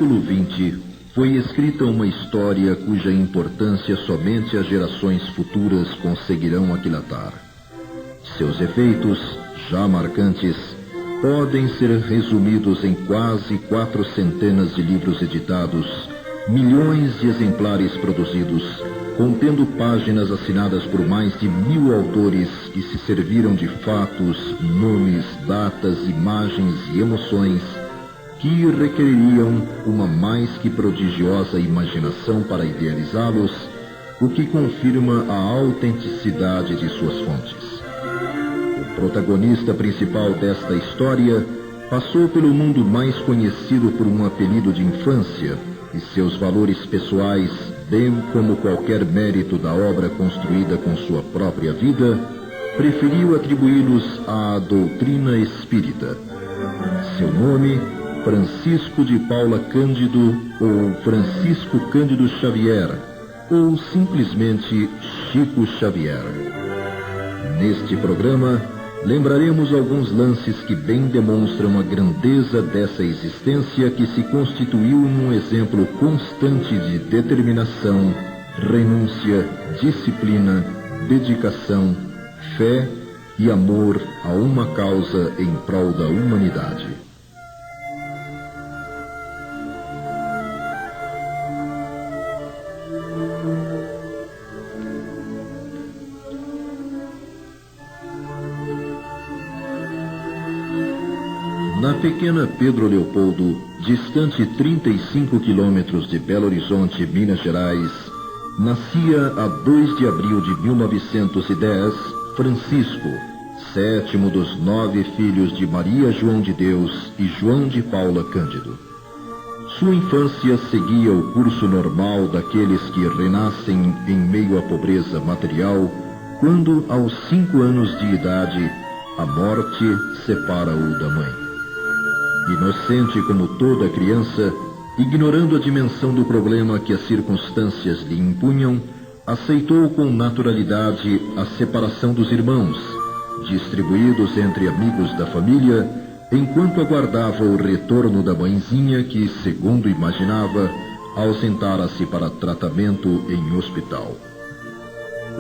século XX foi escrita uma história cuja importância somente as gerações futuras conseguirão aquilatar. Seus efeitos, já marcantes, podem ser resumidos em quase 400 de livros editados, milhões de exemplares produzidos, contendo páginas assinadas por mais de 1000 autores que se serviram de fatos, nomes, datas, imagens e emoções que requereriam uma mais que prodigiosa imaginação para idealizá-los, o que confirma a autenticidade de suas fontes. O protagonista principal desta história passou pelo mundo mais conhecido por um apelido de infância, e seus valores pessoais, bem como qualquer mérito da obra construída com sua própria vida, preferiu atribuí-los à doutrina espírita. Seu nome, Francisco de Paula Cândido, ou Francisco Cândido Xavier, ou simplesmente Chico Xavier. Neste programa, lembraremos alguns lances que bem demonstram a grandeza dessa existência que se constituiu num exemplo constante de determinação, renúncia, disciplina, dedicação, fé e amor a uma causa em prol da humanidade. Na pequena Pedro Leopoldo, distante 35 quilômetros de Belo Horizonte, Minas Gerais, nascia a 2 de abril de 1910, Francisco, sétimo dos 9 filhos de Maria João de Deus e João de Paula Cândido. Sua infância seguia o curso normal daqueles que renascem em meio à pobreza material, quando, aos 5 anos de idade, a morte separa-o da mãe. Inocente como toda criança, ignorando a dimensão do problema que as circunstâncias lhe impunham, aceitou com naturalidade a separação dos irmãos, distribuídos entre amigos da família, enquanto aguardava o retorno da mãezinha que, segundo imaginava, ausentara-se para tratamento em hospital.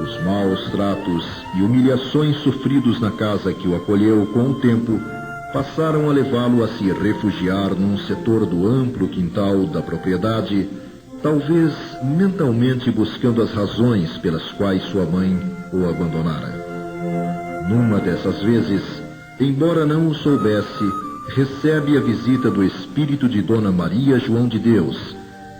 Os maus tratos e humilhações sofridos na casa que o acolheu com o tempo passaram a levá-lo a se refugiar num setor do amplo quintal da propriedade, talvez mentalmente buscando as razões pelas quais sua mãe o abandonara. Numa dessas vezes, embora não o soubesse, recebe a visita do espírito de Dona Maria João de Deus,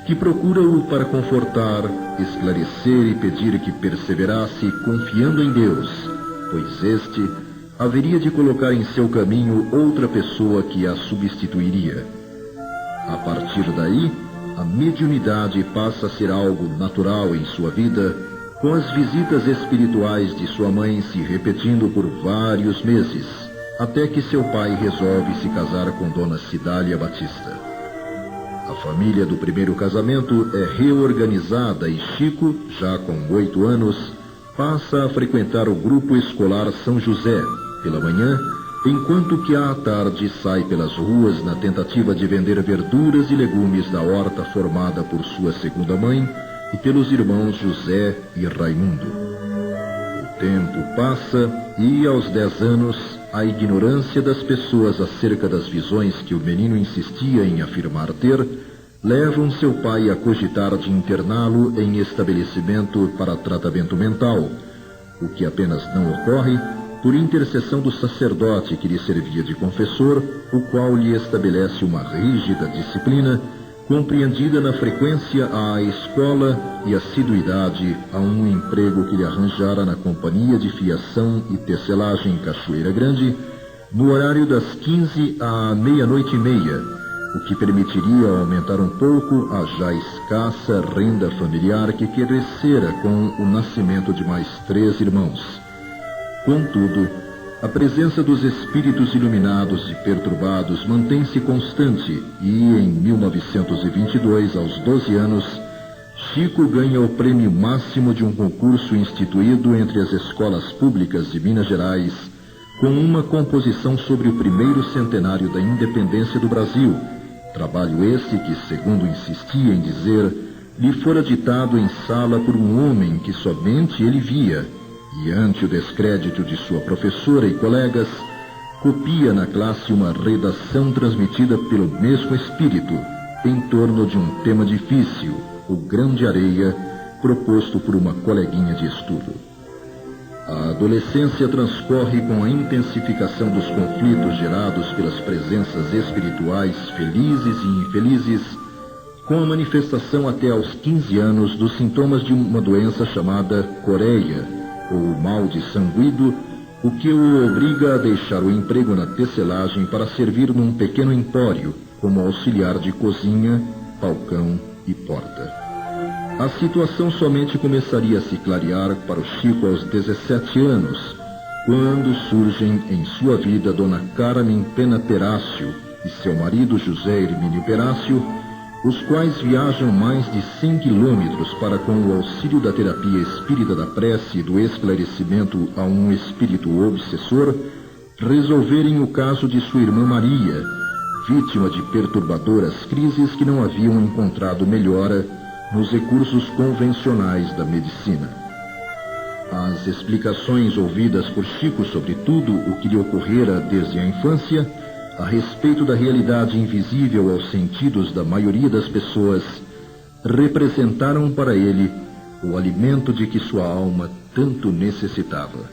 que procura-o para confortar, esclarecer e pedir que perseverasse confiando em Deus, pois este haveria de colocar em seu caminho outra pessoa que a substituiria. A partir daí, a mediunidade passa a ser algo natural em sua vida, com as visitas espirituais de sua mãe se repetindo por vários meses, até que seu pai resolve se casar com Dona Cidália Batista. A família do primeiro casamento é reorganizada e Chico, já com 8 anos, passa a frequentar o grupo escolar São José, pela manhã, enquanto que à tarde sai pelas ruas na tentativa de vender verduras e legumes da horta formada por sua segunda mãe e pelos irmãos José e Raimundo. O tempo passa e, aos 10 anos, a ignorância das pessoas acerca das visões que o menino insistia em afirmar ter, levam seu pai a cogitar de interná-lo em estabelecimento para tratamento mental, o que apenas não ocorre por intercessão do sacerdote que lhe servia de confessor, o qual lhe estabelece uma rígida disciplina, compreendida na frequência à escola e assiduidade a um emprego que lhe arranjara na companhia de fiação e tecelagem em Cachoeira Grande, no horário das 15 à meia-noite e meia, o que permitiria aumentar um pouco a já escassa renda familiar que crescera com o nascimento de mais 3 irmãos. Contudo, a presença dos espíritos iluminados e perturbados mantém-se constante e, em 1922, aos 12 anos, Chico ganha o prêmio máximo de um concurso instituído entre as escolas públicas de Minas Gerais, com uma composição sobre o primeiro centenário da independência do Brasil, Trabalho esse que, segundo insistia em dizer, lhe fora ditado em sala por um homem que somente ele via, e ante o descrédito de sua professora e colegas, copia na classe uma redação transmitida pelo mesmo espírito, em torno de um tema difícil, o grão de areia, proposto por uma coleguinha de estudo. A adolescência transcorre com a intensificação dos conflitos gerados pelas presenças espirituais felizes e infelizes, com a manifestação até aos 15 anos dos sintomas de uma doença chamada coreia, ou mal de sanguído, o que o obriga a deixar o emprego na tecelagem para servir num pequeno empório, como auxiliar de cozinha, balcão e porta. A situação somente começaria a se clarear para o Chico aos 17 anos, quando surgem em sua vida Dona Carmen Pena Perácio e seu marido José Hermínio Perácio, os quais viajam mais de 100 quilômetros para, com o auxílio da terapia espírita da prece e do esclarecimento a um espírito obsessor, resolverem o caso de sua irmã Maria, vítima de perturbadoras crises que não haviam encontrado melhora nos recursos convencionais da medicina. As explicações ouvidas por Chico sobre tudo o que lhe ocorrera desde a infância, a respeito da realidade invisível aos sentidos da maioria das pessoas, representaram para ele o alimento de que sua alma tanto necessitava.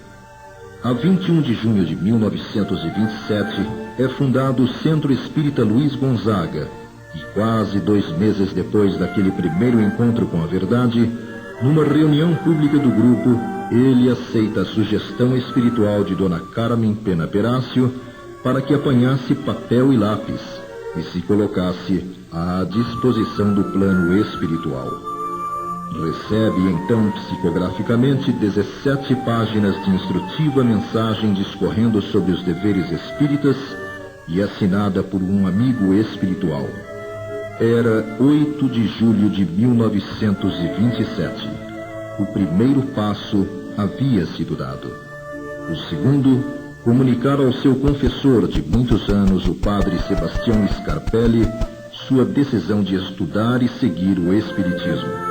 A 21 de junho de 1927 é fundado o Centro Espírita Luiz Gonzaga, e quase 2 meses depois daquele primeiro encontro com a verdade, numa reunião pública do grupo, ele aceita a sugestão espiritual de Dona Carmen Pena Perácio para que apanhasse papel e lápis e se colocasse à disposição do plano espiritual. Recebe então psicograficamente 17 páginas de instrutiva mensagem discorrendo sobre os deveres espíritas e assinada por um amigo espiritual. Era 8 de julho de 1927. O primeiro passo havia sido dado. O segundo, comunicar ao seu confessor de muitos anos, o padre Sebastião Scarpelli, sua decisão de estudar e seguir o Espiritismo.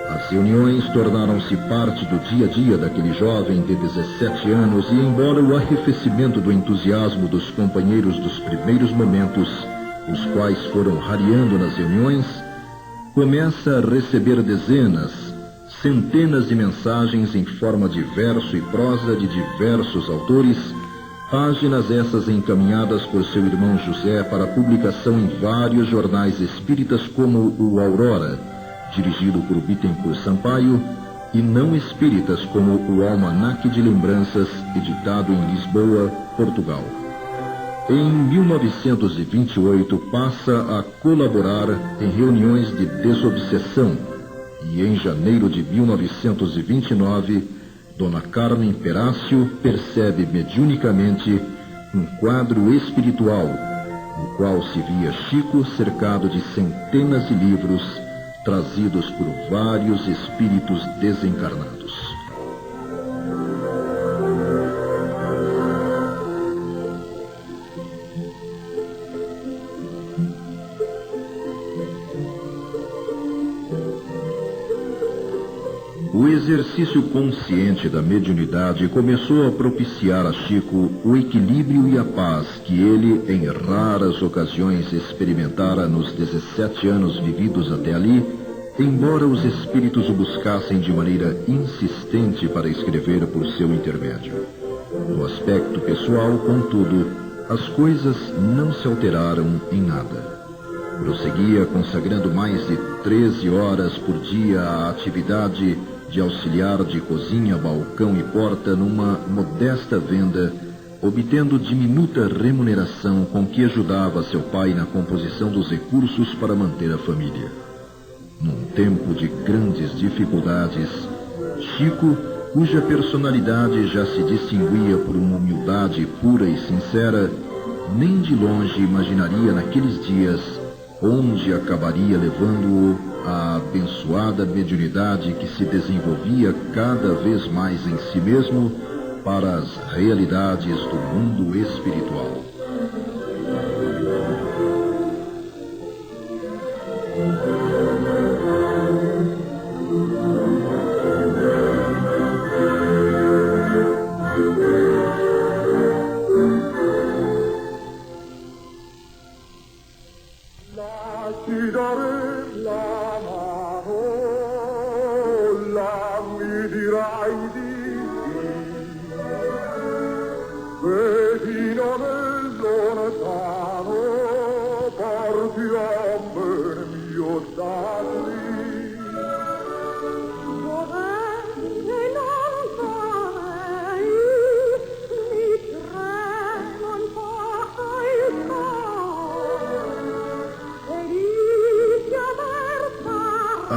As reuniões tornaram-se parte do dia a dia daquele jovem de 17 anos e, embora o arrefecimento do entusiasmo dos companheiros dos primeiros momentos, os quais foram rareando nas reuniões, começa a receber dezenas, centenas de mensagens em forma de verso e prosa de diversos autores, páginas essas encaminhadas por seu irmão José para publicação em vários jornais espíritas como o Aurora, dirigido por Bittencourt Sampaio, e não espíritas como o Almanaque de Lembranças, editado em Lisboa, Portugal. Em 1928 passa a colaborar em reuniões de desobsessão e em janeiro de 1929, Dona Carmen Perácio percebe mediunicamente um quadro espiritual, no qual se via Chico cercado de centenas de livros trazidos por vários espíritos desencarnados. O exercício consciente da mediunidade começou a propiciar a Chico o equilíbrio e a paz que ele, em raras ocasiões, experimentara nos 17 anos vividos até ali, embora os espíritos o buscassem de maneira insistente para escrever por seu intermédio. No aspecto pessoal, contudo, as coisas não se alteraram em nada. Prosseguia consagrando mais de 13 horas por dia à atividade de auxiliar de cozinha, balcão e porta numa modesta venda, obtendo diminuta remuneração com que ajudava seu pai na composição dos recursos para manter a família. Num tempo de grandes dificuldades, Chico, cuja personalidade já se distinguia por uma humildade pura e sincera, nem de longe imaginaria naqueles dias onde acabaria levando-o a abençoada mediunidade que se desenvolvia cada vez mais em si mesmo para as realidades do mundo espiritual.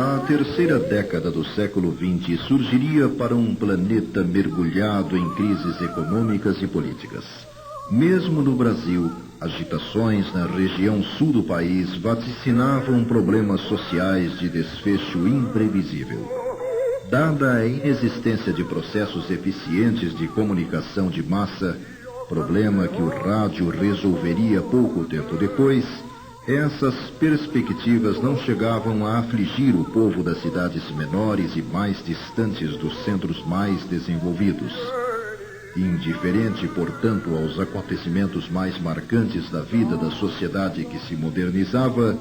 A terceira década do século XX surgiria para um planeta mergulhado em crises econômicas e políticas. Mesmo no Brasil, agitações na região sul do país vaticinavam problemas sociais de desfecho imprevisível. Dada a inexistência de processos eficientes de comunicação de massa, problema que o rádio resolveria pouco tempo depois, essas perspectivas não chegavam a afligir o povo das cidades menores e mais distantes dos centros mais desenvolvidos. Indiferente, portanto, aos acontecimentos mais marcantes da vida da sociedade que se modernizava,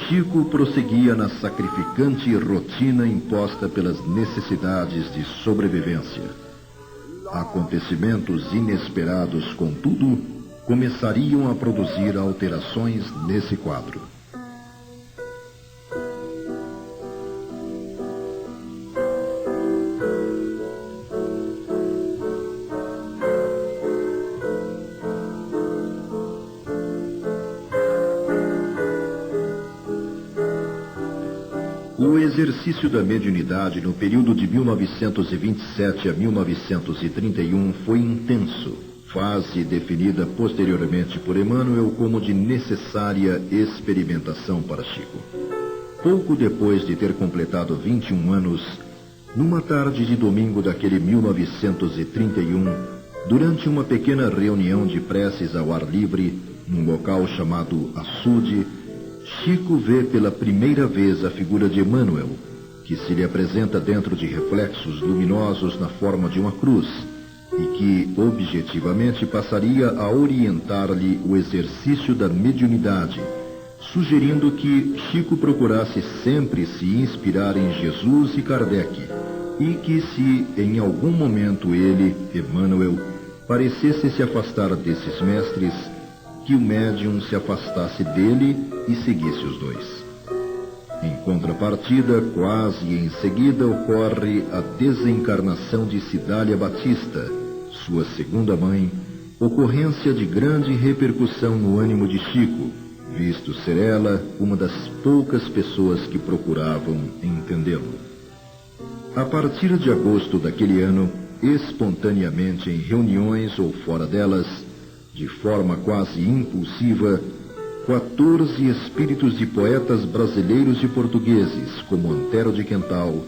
Chico prosseguia na sacrificante rotina imposta pelas necessidades de sobrevivência. Acontecimentos inesperados, contudo, começariam a produzir alterações nesse quadro. O exercício da mediunidade no período de 1927 a 1931 foi intenso, fase definida posteriormente por Emmanuel como de necessária experimentação para Chico. Pouco depois de ter completado 21 anos, numa tarde de domingo daquele 1931, durante uma pequena reunião de preces ao ar livre, num local chamado Açude, Chico vê pela primeira vez a figura de Emmanuel, que se lhe apresenta dentro de reflexos luminosos na forma de uma cruz, e que, objetivamente, passaria a orientar-lhe o exercício da mediunidade, sugerindo que Chico procurasse sempre se inspirar em Jesus e Kardec, e que se, em algum momento, ele, Emmanuel, parecesse se afastar desses mestres, que o médium se afastasse dele e seguisse os dois. Em contrapartida, quase em seguida, ocorre a desencarnação de Cidália Batista, sua segunda mãe, ocorrência de grande repercussão no ânimo de Chico, visto ser ela uma das poucas pessoas que procuravam entendê-lo. A partir de agosto daquele ano, espontaneamente em reuniões ou fora delas, de forma quase impulsiva, 14 espíritos de poetas brasileiros e portugueses, como Antero de Quental,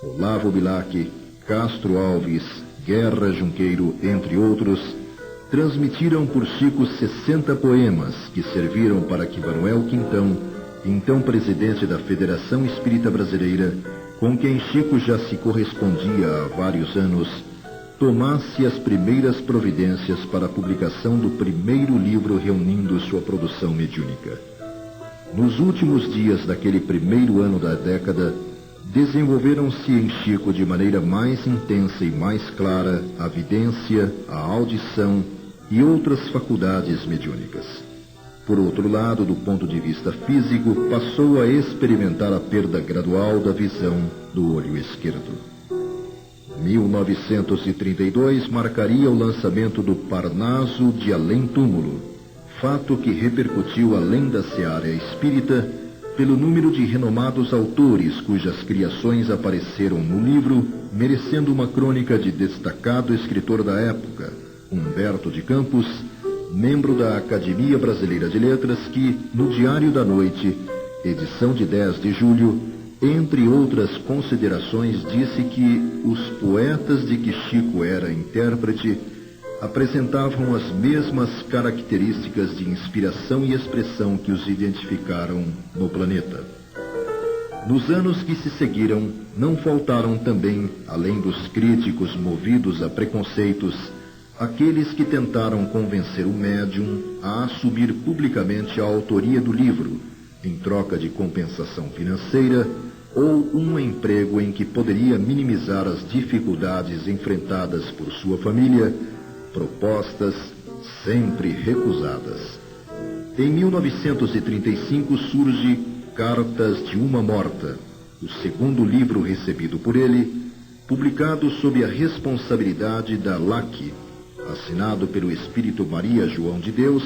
Olavo Bilac, Castro Alves, Guerra Junqueiro, entre outros, transmitiram por Chico 60 poemas que serviram para que Manuel Quintão, então presidente da Federação Espírita Brasileira, com quem Chico já se correspondia há vários anos, tomasse as primeiras providências para a publicação do primeiro livro reunindo sua produção mediúnica. Nos últimos dias daquele primeiro ano da década, desenvolveram-se em Chico de maneira mais intensa e mais clara a vidência, a audição e outras faculdades mediúnicas. Por outro lado, do ponto de vista físico, passou a experimentar a perda gradual da visão do olho esquerdo. 1932 marcaria o lançamento do Parnaso de Além Túmulo, fato que repercutiu além da seara espírita pelo número de renomados autores cujas criações apareceram no livro, merecendo uma crônica de destacado escritor da época, Humberto de Campos, membro da Academia Brasileira de Letras, que, no Diário da Noite, edição de 10 de julho, entre outras considerações, disse que os poetas de que Chico era intérprete apresentavam as mesmas características de inspiração e expressão que os identificaram no planeta. Nos anos que se seguiram, não faltaram também, além dos críticos movidos a preconceitos, aqueles que tentaram convencer o médium a assumir publicamente a autoria do livro, em troca de compensação financeira ou um emprego em que poderia minimizar as dificuldades enfrentadas por sua família, propostas sempre recusadas. Em 1935 surge Cartas de uma Morta, o segundo livro recebido por ele, publicado sob a responsabilidade da LAC, assinado pelo espírito Maria João de Deus,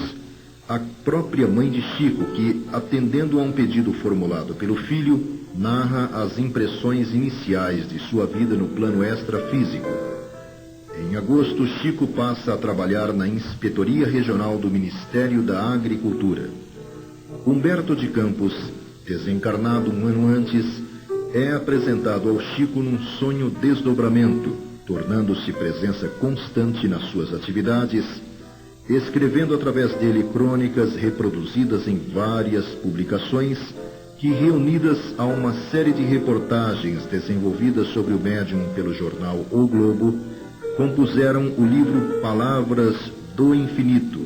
a própria mãe de Chico, que, atendendo a um pedido formulado pelo filho, narra as impressões iniciais de sua vida no plano extrafísico. Em agosto, Chico passa a trabalhar na Inspetoria Regional do Ministério da Agricultura. Humberto de Campos, desencarnado um ano antes, é apresentado ao Chico num sonho desdobramento, tornando-se presença constante nas suas atividades, escrevendo através dele crônicas reproduzidas em várias publicações que, reunidas a uma série de reportagens desenvolvidas sobre o médium pelo jornal O Globo, compuseram o livro Palavras do Infinito,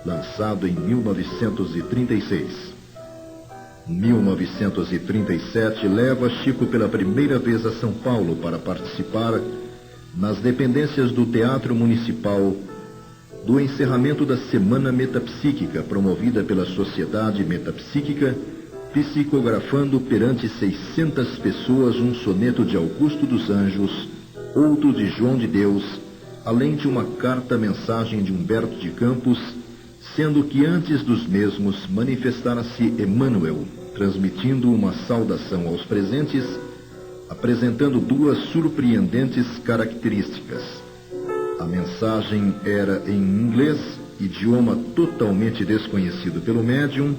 lançado em 1936. 1937 leva Chico pela primeira vez a São Paulo para participar, nas dependências do Teatro Municipal, do encerramento da Semana Metapsíquica promovida pela Sociedade Metapsíquica, psicografando perante 600 pessoas um soneto de Augusto dos Anjos, outro de João de Deus, além de uma carta-mensagem de Humberto de Campos, sendo que antes dos mesmos manifestara-se Emmanuel, transmitindo uma saudação aos presentes, apresentando duas surpreendentes características. A mensagem era em inglês, idioma totalmente desconhecido pelo médium,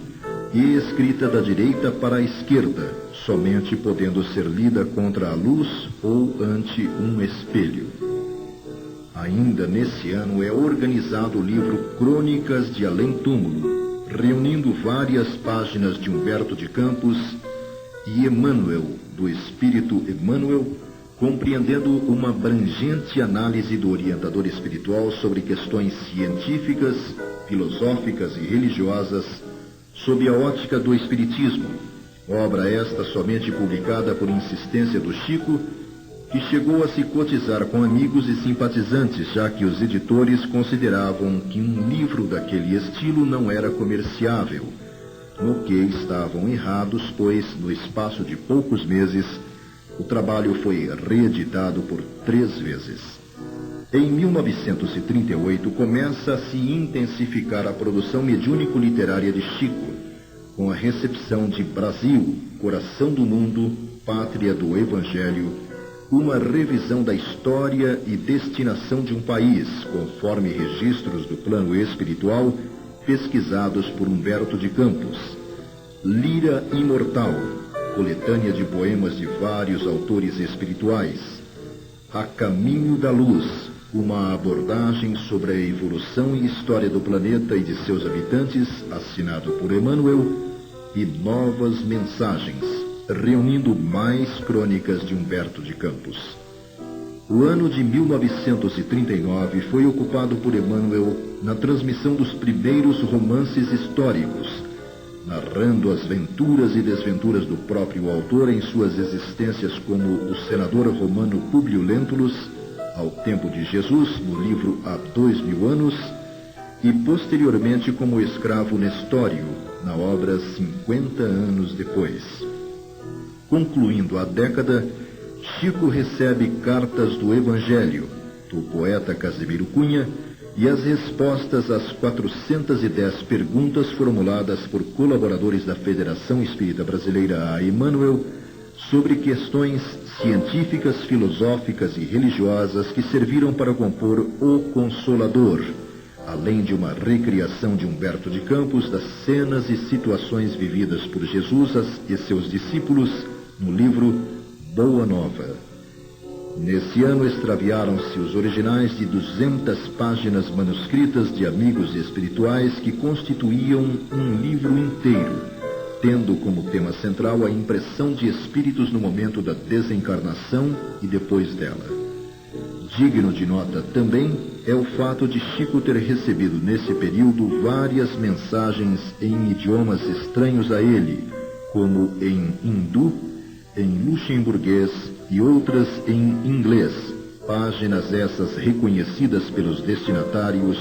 e escrita da direita para a esquerda, somente podendo ser lida contra a luz ou ante um espelho. Ainda nesse ano é organizado o livro Crônicas de Além Túmulo, reunindo várias páginas de Humberto de Campos e Emmanuel, do Espírito Emmanuel, compreendendo uma abrangente análise do orientador espiritual sobre questões científicas, filosóficas e religiosas, sob a ótica do Espiritismo, obra esta somente publicada por insistência do Chico, que chegou a se cotizar com amigos e simpatizantes, já que os editores consideravam que um livro daquele estilo não era comerciável, no que estavam errados, pois, no espaço de poucos meses, o trabalho foi reeditado por 3 vezes. Em 1938, começa a se intensificar a produção mediúnico-literária de Chico, com a recepção de Brasil, Coração do Mundo, Pátria do Evangelho, uma revisão da história e destinação de um país, conforme registros do plano espiritual, pesquisados por Humberto de Campos. Lira Imortal, coletânea de poemas de vários autores espirituais. A Caminho da Luz, uma abordagem sobre a evolução e história do planeta e de seus habitantes, assinado por Emmanuel, e Novas Mensagens, reunindo mais crônicas de Humberto de Campos. O ano de 1939 foi ocupado por Emmanuel na transmissão dos primeiros romances históricos, narrando as venturas e desventuras do próprio autor em suas existências como o senador romano Públio Lentulus, ao tempo de Jesus, no livro Há 2000 anos, e posteriormente como escravo Nestório, na obra 50 anos depois. Concluindo a década, Chico recebe cartas do Evangelho, do poeta Casimiro Cunha, e as respostas às 410 perguntas formuladas por colaboradores da Federação Espírita Brasileira a Emmanuel sobre questões científicas, filosóficas e religiosas que serviram para compor O Consolador, além de uma recriação de Humberto de Campos das cenas e situações vividas por Jesus e seus discípulos no livro Boa Nova. Nesse ano extraviaram-se os originais de 200 páginas manuscritas de amigos espirituais que constituíam um livro inteiro, tendo como tema central a impressão de espíritos no momento da desencarnação e depois dela. Digno de nota também é o fato de Chico ter recebido nesse período várias mensagens em idiomas estranhos a ele, como em hindu, em luxemburguês e outras em inglês, páginas essas reconhecidas pelos destinatários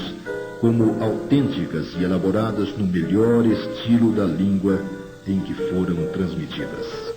como autênticas e elaboradas no melhor estilo da língua em que foram transmitidas.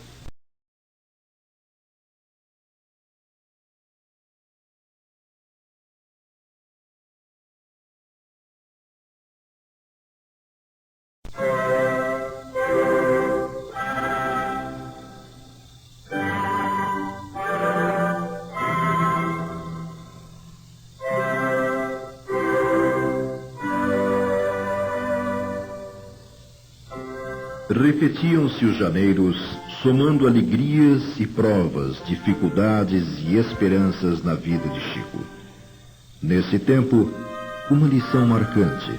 Repetiam-se os janeiros, somando alegrias e provas, dificuldades e esperanças na vida de Chico. Nesse tempo, uma lição marcante.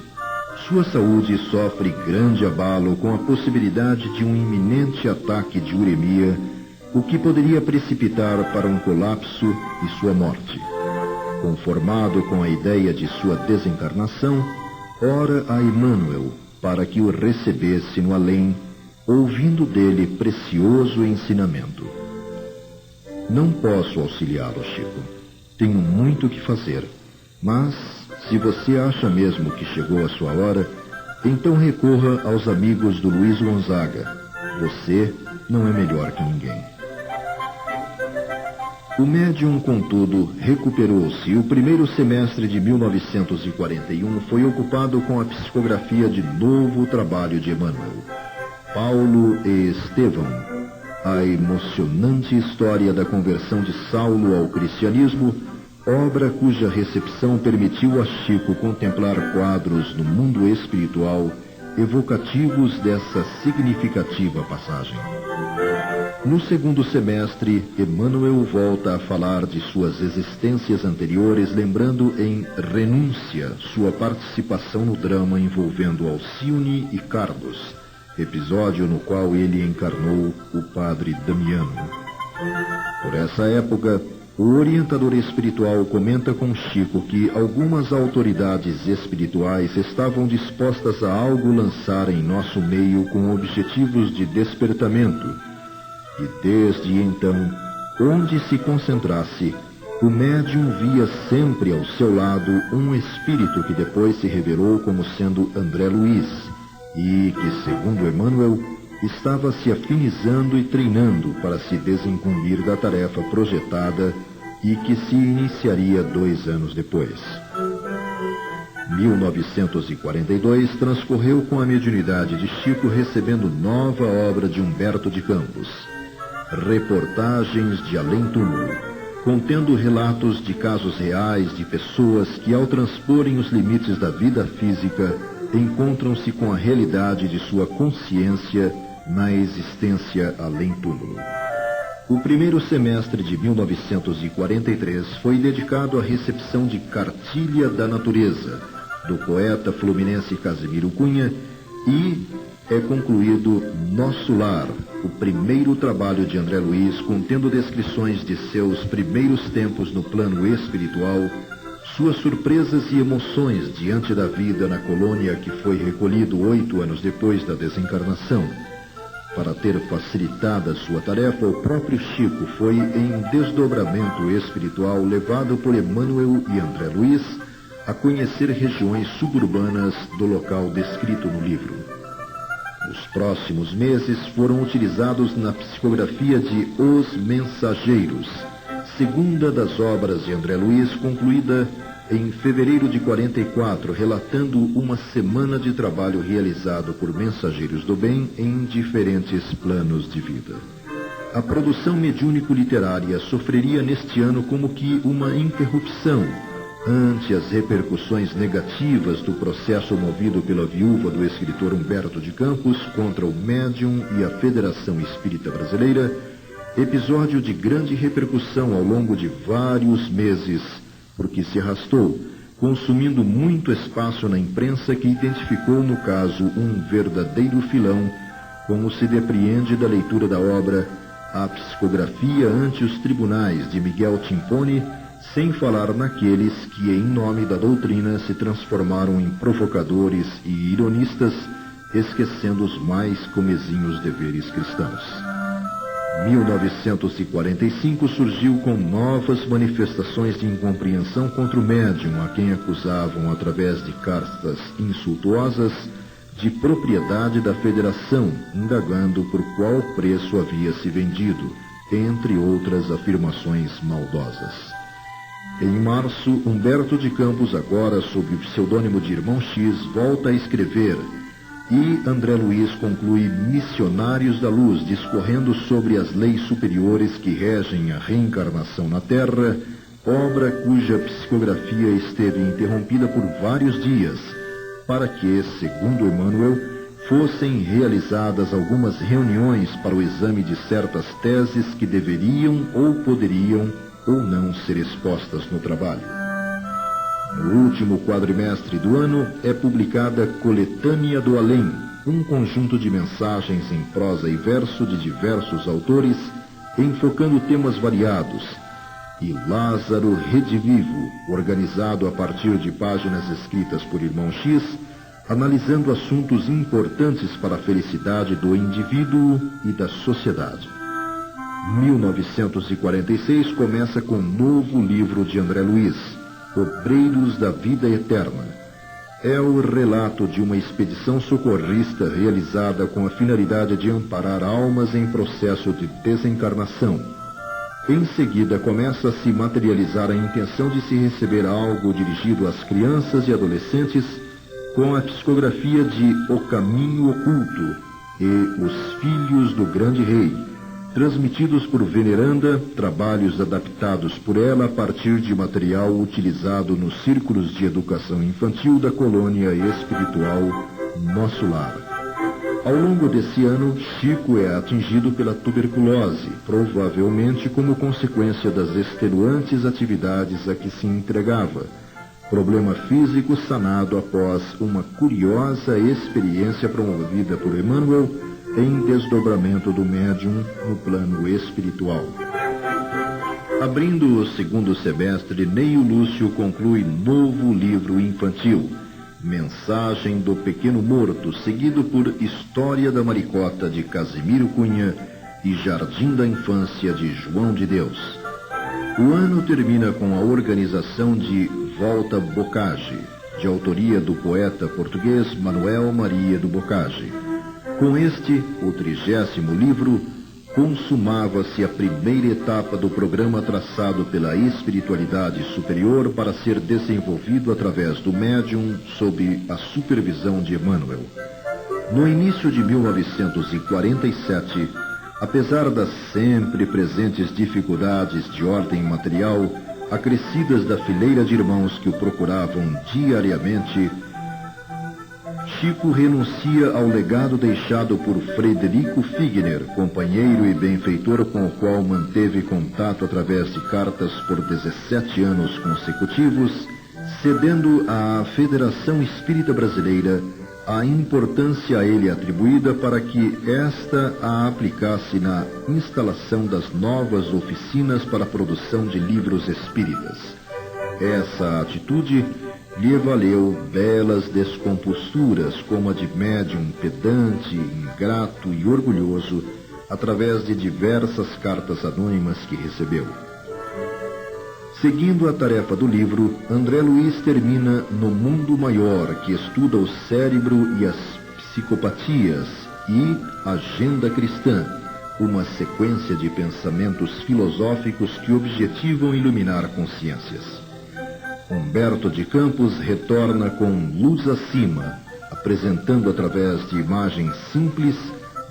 Sua saúde sofre grande abalo com a possibilidade de um iminente ataque de uremia, o que poderia precipitar para um colapso e sua morte. Conformado com a ideia de sua desencarnação, ora a Emmanuel para que o recebesse no além, ouvindo dele precioso ensinamento. Não posso auxiliá-lo, Chico. Tenho muito o que fazer, mas se você acha mesmo que chegou a sua hora, então recorra aos amigos do Luiz Gonzaga. Você não é melhor que ninguém. O médium, contudo, recuperou-se e o primeiro semestre de 1941 foi ocupado com a psicografia de novo trabalho de Emmanuel, Paulo e Estevão, a emocionante história da conversão de Saulo ao cristianismo, obra cuja recepção permitiu a Chico contemplar quadros no mundo espiritual evocativos dessa significativa passagem. No segundo semestre, Emmanuel volta a falar de suas existências anteriores, lembrando em Renúncia sua participação no drama envolvendo Alcione e Carlos, episódio no qual ele encarnou o padre Damiano. Por essa época, o orientador espiritual comenta com Chico que algumas autoridades espirituais estavam dispostas a algo lançar em nosso meio com objetivos de despertamento, e desde então, onde se concentrasse, o médium via sempre ao seu lado um espírito que depois se revelou como sendo André Luiz, e que, segundo Emmanuel, estava se afinizando e treinando para se desincumbir da tarefa projetada e que se iniciaria 2 anos depois. 1942 transcorreu com a mediunidade de Chico recebendo nova obra de Humberto de Campos, Reportagens de Além-Túmulo, contendo relatos de casos reais de pessoas que, ao transporem os limites da vida física, encontram-se com a realidade de sua consciência na existência além-túmulo. O primeiro semestre de 1943 foi dedicado à recepção de Cartilha da Natureza, do poeta fluminense Casimiro Cunha, e é concluído Nosso Lar, o primeiro trabalho de André Luiz, contendo descrições de seus primeiros tempos no plano espiritual, suas surpresas e emoções diante da vida na colônia que foi recolhido 8 anos depois da desencarnação. Para ter facilitada sua tarefa, o próprio Chico foi em desdobramento espiritual levado por Emmanuel e André Luiz a conhecer regiões suburbanas do local descrito no livro. Os próximos meses foram utilizados na psicografia de Os Mensageiros, segunda das obras de André Luiz, concluída em fevereiro de 44, relatando uma semana de trabalho realizado por mensageiros do bem em diferentes planos de vida. A produção mediúnico-literária sofreria neste ano como que uma interrupção ante as repercussões negativas do processo movido pela viúva do escritor Humberto de Campos contra o médium e a Federação Espírita Brasileira, episódio de grande repercussão ao longo de vários meses, porque se arrastou, consumindo muito espaço na imprensa que identificou no caso um verdadeiro filão, como se depreende da leitura da obra A Psicografia ante os Tribunais, de Miguel Timpone, sem falar naqueles que, em nome da doutrina, se transformaram em provocadores e ironistas, esquecendo os mais comezinhos deveres cristãos. 1945 surgiu com novas manifestações de incompreensão contra o médium, a quem acusavam, através de cartas insultuosas, de propriedade da Federação, indagando por qual preço havia se vendido, entre outras afirmações maldosas. Em março, Humberto de Campos, agora sob o pseudônimo de Irmão X, volta a escrever, e André Luiz conclui Missionários da Luz, discorrendo sobre as leis superiores que regem a reencarnação na Terra, obra cuja psicografia esteve interrompida por vários dias, para que, segundo Emmanuel, fossem realizadas algumas reuniões para o exame de certas teses que deveriam ou poderiam ou não ser expostas no trabalho. No último quadrimestre do ano é publicada Coletânea do Além, um conjunto de mensagens em prosa e verso de diversos autores, enfocando temas variados, e Lázaro Redivivo, organizado a partir de páginas escritas por Irmão X, analisando assuntos importantes para a felicidade do indivíduo e da sociedade. 1946 começa com um novo livro de André Luiz, Obreiros da Vida Eterna. É o relato de uma expedição socorrista realizada com a finalidade de amparar almas em processo de desencarnação. Em seguida, começa a se materializar a intenção de se receber algo dirigido às crianças e adolescentes com a psicografia de O Caminho Oculto e Os Filhos do Grande Rei, transmitidos por Veneranda, trabalhos adaptados por ela a partir de material utilizado nos círculos de educação infantil da colônia espiritual Nosso Lar. Ao longo desse ano, Chico é atingido pela tuberculose, provavelmente como consequência das extenuantes atividades a que se entregava. Problema físico sanado após uma curiosa experiência promovida por Emmanuel em desdobramento do médium no plano espiritual. Abrindo o segundo semestre, Neio Lúcio conclui novo livro infantil, Mensagem do Pequeno Morto, seguido por História da Maricota, de Casimiro Cunha, e Jardim da Infância, de João de Deus. O ano termina com a organização de Volta Bocage, de autoria do poeta português Manuel Maria do Bocage. Com este, o 30º livro, consumava-se a primeira etapa do programa traçado pela espiritualidade superior para ser desenvolvido através do médium sob a supervisão de Emmanuel. No início de 1947, apesar das sempre presentes dificuldades de ordem material, acrescidas da fileira de irmãos que o procuravam diariamente, Chico renuncia ao legado deixado por Frederico Figner, companheiro e benfeitor com o qual manteve contato através de cartas por 17 anos consecutivos, cedendo à Federação Espírita Brasileira a importância a ele atribuída para que esta a aplicasse na instalação das novas oficinas para a produção de livros espíritas. Essa atitude lhe valeu belas descomposturas, como a de médium pedante, ingrato e orgulhoso, através de diversas cartas anônimas que recebeu. Seguindo a tarefa do livro, André Luiz termina No Mundo Maior, que estuda o cérebro e as psicopatias, e Agenda Cristã, uma sequência de pensamentos filosóficos que objetivam iluminar consciências. Humberto de Campos retorna com Luz Acima, apresentando através de imagens simples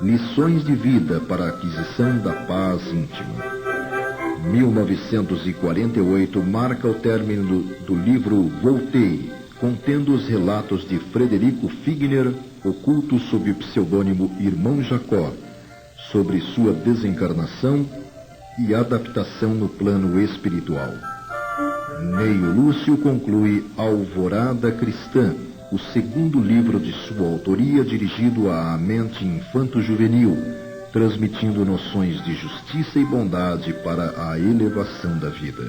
lições de vida para a aquisição da paz íntima. 1948 marca o término do livro Voltei, contendo os relatos de Frederico Figner, oculto sob o pseudônimo Irmão Jacó, sobre sua desencarnação e adaptação no plano espiritual. Neio Lúcio conclui Alvorada Cristã, o segundo livro de sua autoria dirigido à mente infanto-juvenil, transmitindo noções de justiça e bondade para a elevação da vida.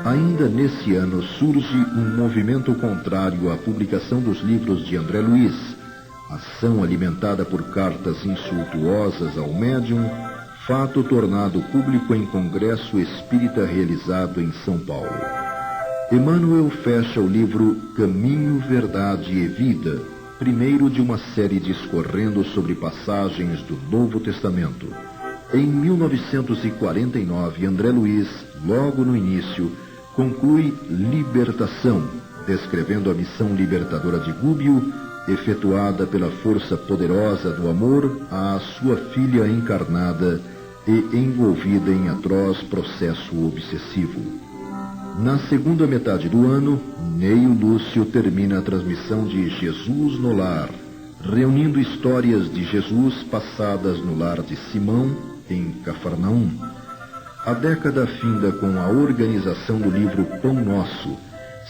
Ainda nesse ano surge um movimento contrário à publicação dos livros de André Luiz, ação alimentada por cartas insultuosas ao médium, fato tornado público em congresso espírita realizado em São Paulo. Emmanuel fecha o livro Caminho, Verdade e Vida, primeiro de uma série discorrendo sobre passagens do Novo Testamento. Em 1949, André Luiz, logo no início, conclui Libertação, descrevendo a missão libertadora de Gúbio, efetuada pela força poderosa do amor à sua filha encarnada e envolvida em atroz processo obsessivo. Na segunda metade do ano, Neio Lúcio termina a transmissão de Jesus no Lar, reunindo histórias de Jesus passadas no lar de Simão, em Cafarnaum. A década finda com a organização do livro Pão Nosso,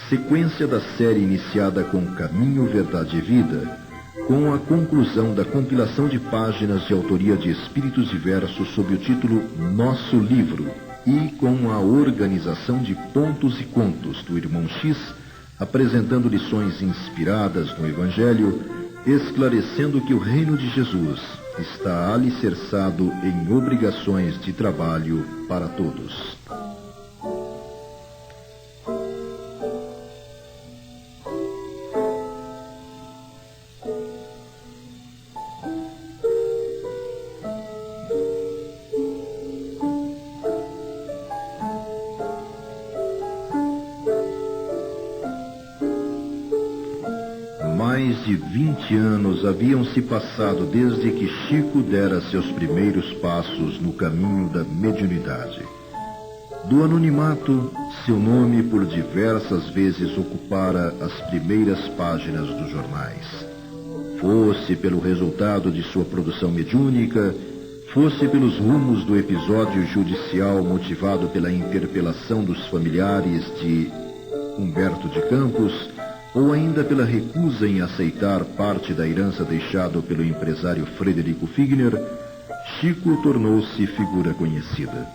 sequência da série iniciada com Caminho, Verdade e Vida, com a conclusão da compilação de páginas de autoria de espíritos diversos sob o título Nosso Livro, e com a organização de Pontos e Contos do Irmão X, apresentando lições inspiradas no Evangelho, esclarecendo que o reino de Jesus está alicerçado em obrigações de trabalho para todos. Mais de 20 anos haviam se passado desde que Chico dera seus primeiros passos no caminho da mediunidade. Do anonimato, seu nome por diversas vezes ocupara as primeiras páginas dos jornais. Fosse pelo resultado de sua produção mediúnica, fosse pelos rumos do episódio judicial motivado pela interpelação dos familiares de Humberto de Campos, ou ainda pela recusa em aceitar parte da herança deixada pelo empresário Frederico Figner, Chico tornou-se figura conhecida.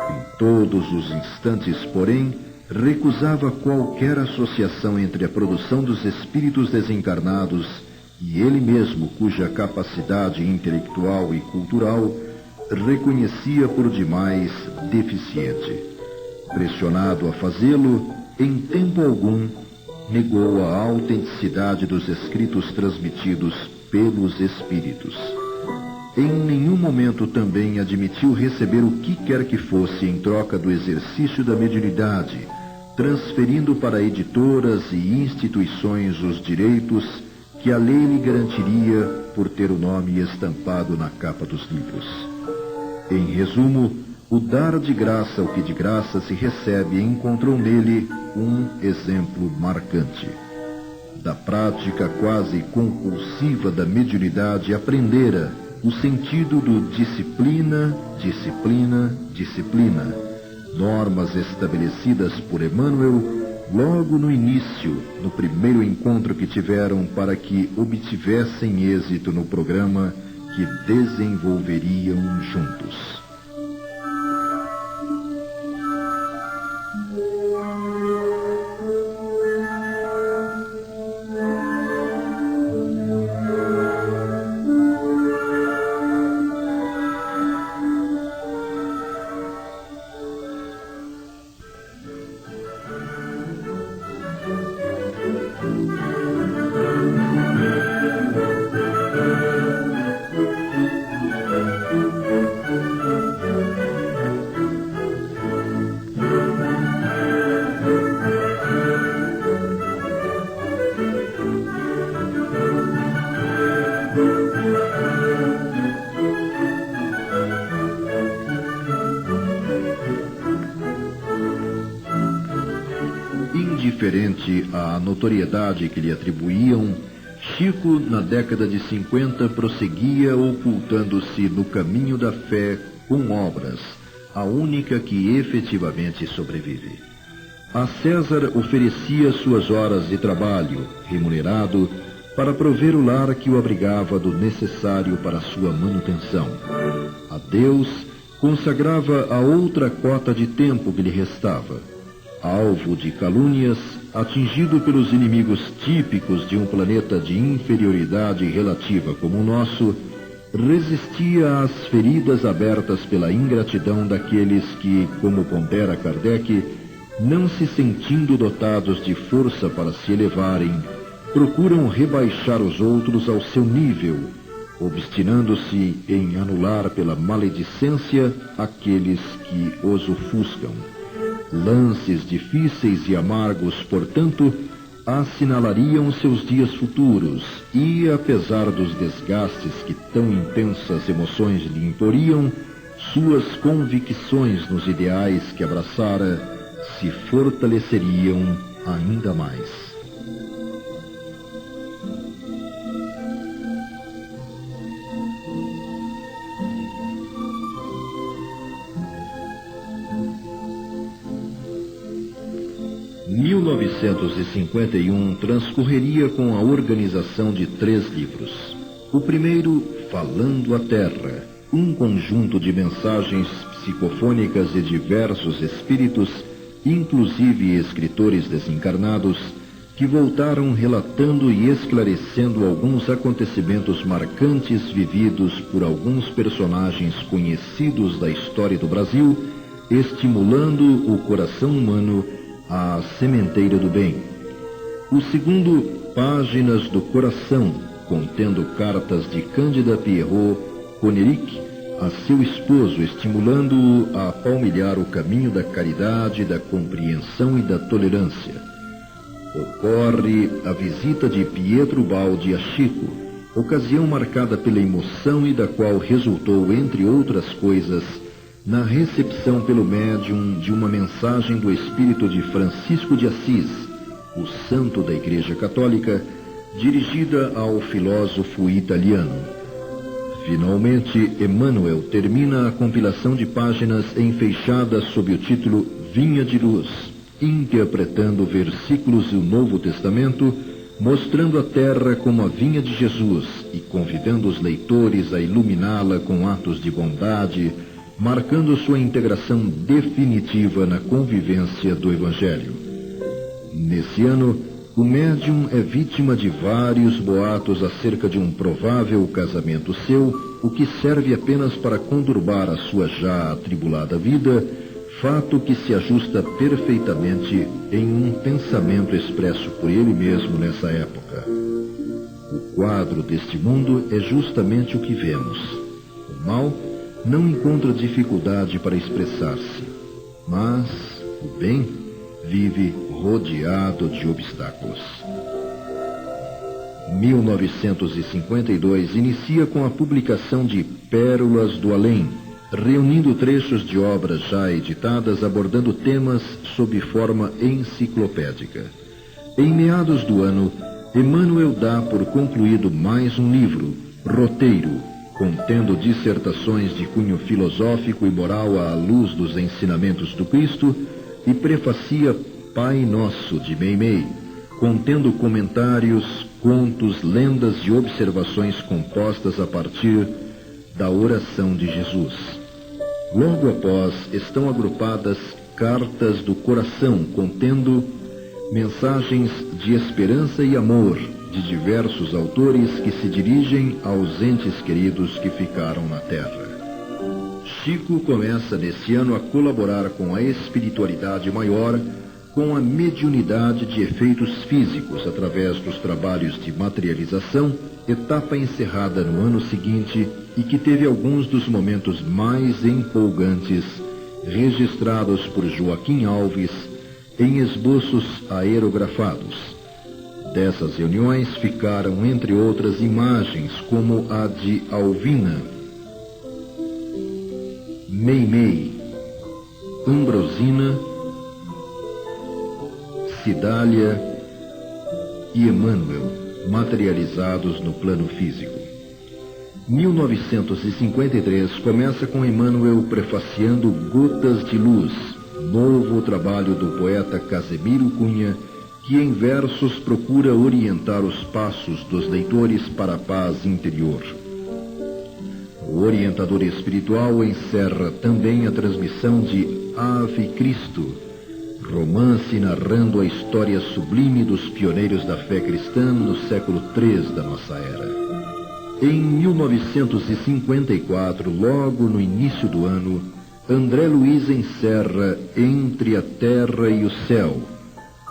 Em todos os instantes, porém, recusava qualquer associação entre a produção dos espíritos desencarnados e ele mesmo, cuja capacidade intelectual e cultural reconhecia por demais deficiente. Pressionado a fazê-lo, em tempo algum, negou a autenticidade dos escritos transmitidos pelos espíritos. Em nenhum momento também admitiu receber o que quer que fosse em troca do exercício da mediunidade, transferindo para editoras e instituições os direitos que a lei lhe garantiria por ter o nome estampado na capa dos livros. Em resumo, o dar de graça o que de graça se recebe encontrou nele um exemplo marcante. Da prática quase compulsiva da mediunidade aprendera o sentido do disciplina, disciplina, disciplina, normas estabelecidas por Emmanuel logo no início, no primeiro encontro que tiveram para que obtivessem êxito no programa que desenvolveriam juntos. Indiferente à notoriedade que lhe atribuíam, Chico, na década de 50, prosseguia ocultando-se no caminho da fé com obras, a única que efetivamente sobrevive. A César oferecia suas horas de trabalho, remunerado, para prover o lar que o abrigava do necessário para sua manutenção. A Deus consagrava a outra cota de tempo que lhe restava. Alvo de calúnias, atingido pelos inimigos típicos de um planeta de inferioridade relativa como o nosso, resistia às feridas abertas pela ingratidão daqueles que, como pondera Kardec, não se sentindo dotados de força para se elevarem, procuram rebaixar os outros ao seu nível, obstinando-se em anular pela maledicência aqueles que os ofuscam. Lances difíceis e amargos, portanto, assinalariam seus dias futuros e, apesar dos desgastes que tão intensas emoções lhe imporiam, suas convicções nos ideais que abraçara se fortaleceriam ainda mais. 1951 transcorreria com a organização de 3 livros. O primeiro, Falando a Terra, um conjunto de mensagens psicofônicas de diversos espíritos, inclusive escritores desencarnados, que voltaram relatando e esclarecendo alguns acontecimentos marcantes vividos por alguns personagens conhecidos da história do Brasil, estimulando o coração humano à sementeira do bem. O segundo, Páginas do Coração, contendo cartas de Cândida Pierrot Coneric a seu esposo, estimulando-o a palmilhar o caminho da caridade, da compreensão e da tolerância. Ocorre a visita de Pietro Baldi a Chico, ocasião marcada pela emoção e da qual resultou, entre outras coisas, na recepção pelo médium de uma mensagem do espírito de Francisco de Assis, o santo da Igreja Católica, dirigida ao filósofo italiano. Finalmente, Emmanuel termina a compilação de páginas enfeixadas sob o título Vinha de Luz, interpretando versículos do Novo Testamento, mostrando a terra como a vinha de Jesus e convidando os leitores a iluminá-la com atos de bondade, marcando sua integração definitiva na convivência do Evangelho. Nesse ano, o médium é vítima de vários boatos acerca de um provável casamento seu, o que serve apenas para conturbar a sua já atribulada vida, fato que se ajusta perfeitamente em um pensamento expresso por ele mesmo nessa época. O quadro deste mundo é justamente o que vemos. O mal não encontra dificuldade para expressar-se, mas o bem vive rodeado de obstáculos. 1952 inicia com a publicação de Pérolas do Além, reunindo trechos de obras já editadas abordando temas sob forma enciclopédica. Em meados do ano, Emmanuel dá por concluído mais um livro, Roteiro, contendo dissertações de cunho filosófico e moral à luz dos ensinamentos do Cristo, e prefacia Pai Nosso de Meimei, contendo comentários, contos, lendas e observações compostas a partir da oração de Jesus. Logo após estão agrupadas Cartas do Coração, contendo mensagens de esperança e amor de diversos autores que se dirigem aos entes queridos que ficaram na Terra. Chico começa nesse ano a colaborar com a espiritualidade maior, com a mediunidade de efeitos físicos através dos trabalhos de materialização, etapa encerrada no ano seguinte e que teve alguns dos momentos mais empolgantes registrados por Joaquim Alves em esboços aerografados. Dessas reuniões ficaram, entre outras, imagens como a de Alvina, Meimei, Ambrosina, Cidália e Emmanuel, materializados no plano físico. 1953 começa com Emmanuel prefaciando Gotas de Luz, novo trabalho do poeta Casemiro Cunha, que em versos procura orientar os passos dos leitores para a paz interior. O orientador espiritual encerra também a transmissão de Ave Cristo, romance narrando a história sublime dos pioneiros da fé cristã no século III da nossa era. Em 1954, logo no início do ano, André Luiz encerra Entre a Terra e o Céu,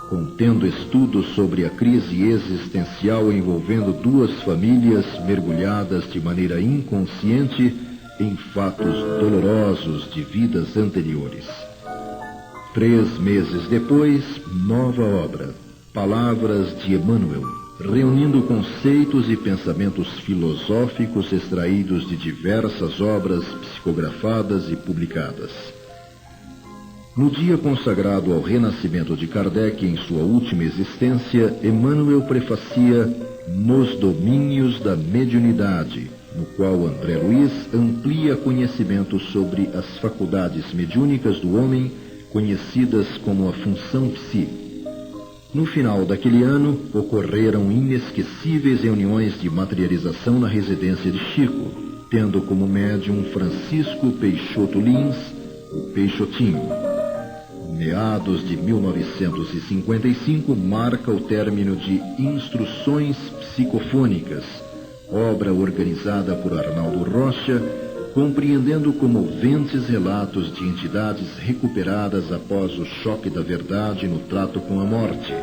contendo estudos sobre a crise existencial envolvendo duas famílias mergulhadas de maneira inconsciente em fatos dolorosos de vidas anteriores. 3 meses depois, nova obra, Palavras de Emmanuel, reunindo conceitos e pensamentos filosóficos extraídos de diversas obras psicografadas e publicadas. No dia consagrado ao renascimento de Kardec em sua última existência, Emmanuel prefacia Nos Domínios da Mediunidade, no qual André Luiz amplia conhecimentos sobre as faculdades mediúnicas do homem, conhecidas como a função psi. No final daquele ano, ocorreram inesquecíveis reuniões de materialização na residência de Chico, tendo como médium Francisco Peixoto Lins, o Peixotinho. Meados de 1955 marca o término de Instruções Psicofônicas, obra organizada por Arnaldo Rocha, compreendendo comoventes relatos de entidades recuperadas após o choque da verdade no trato com a morte,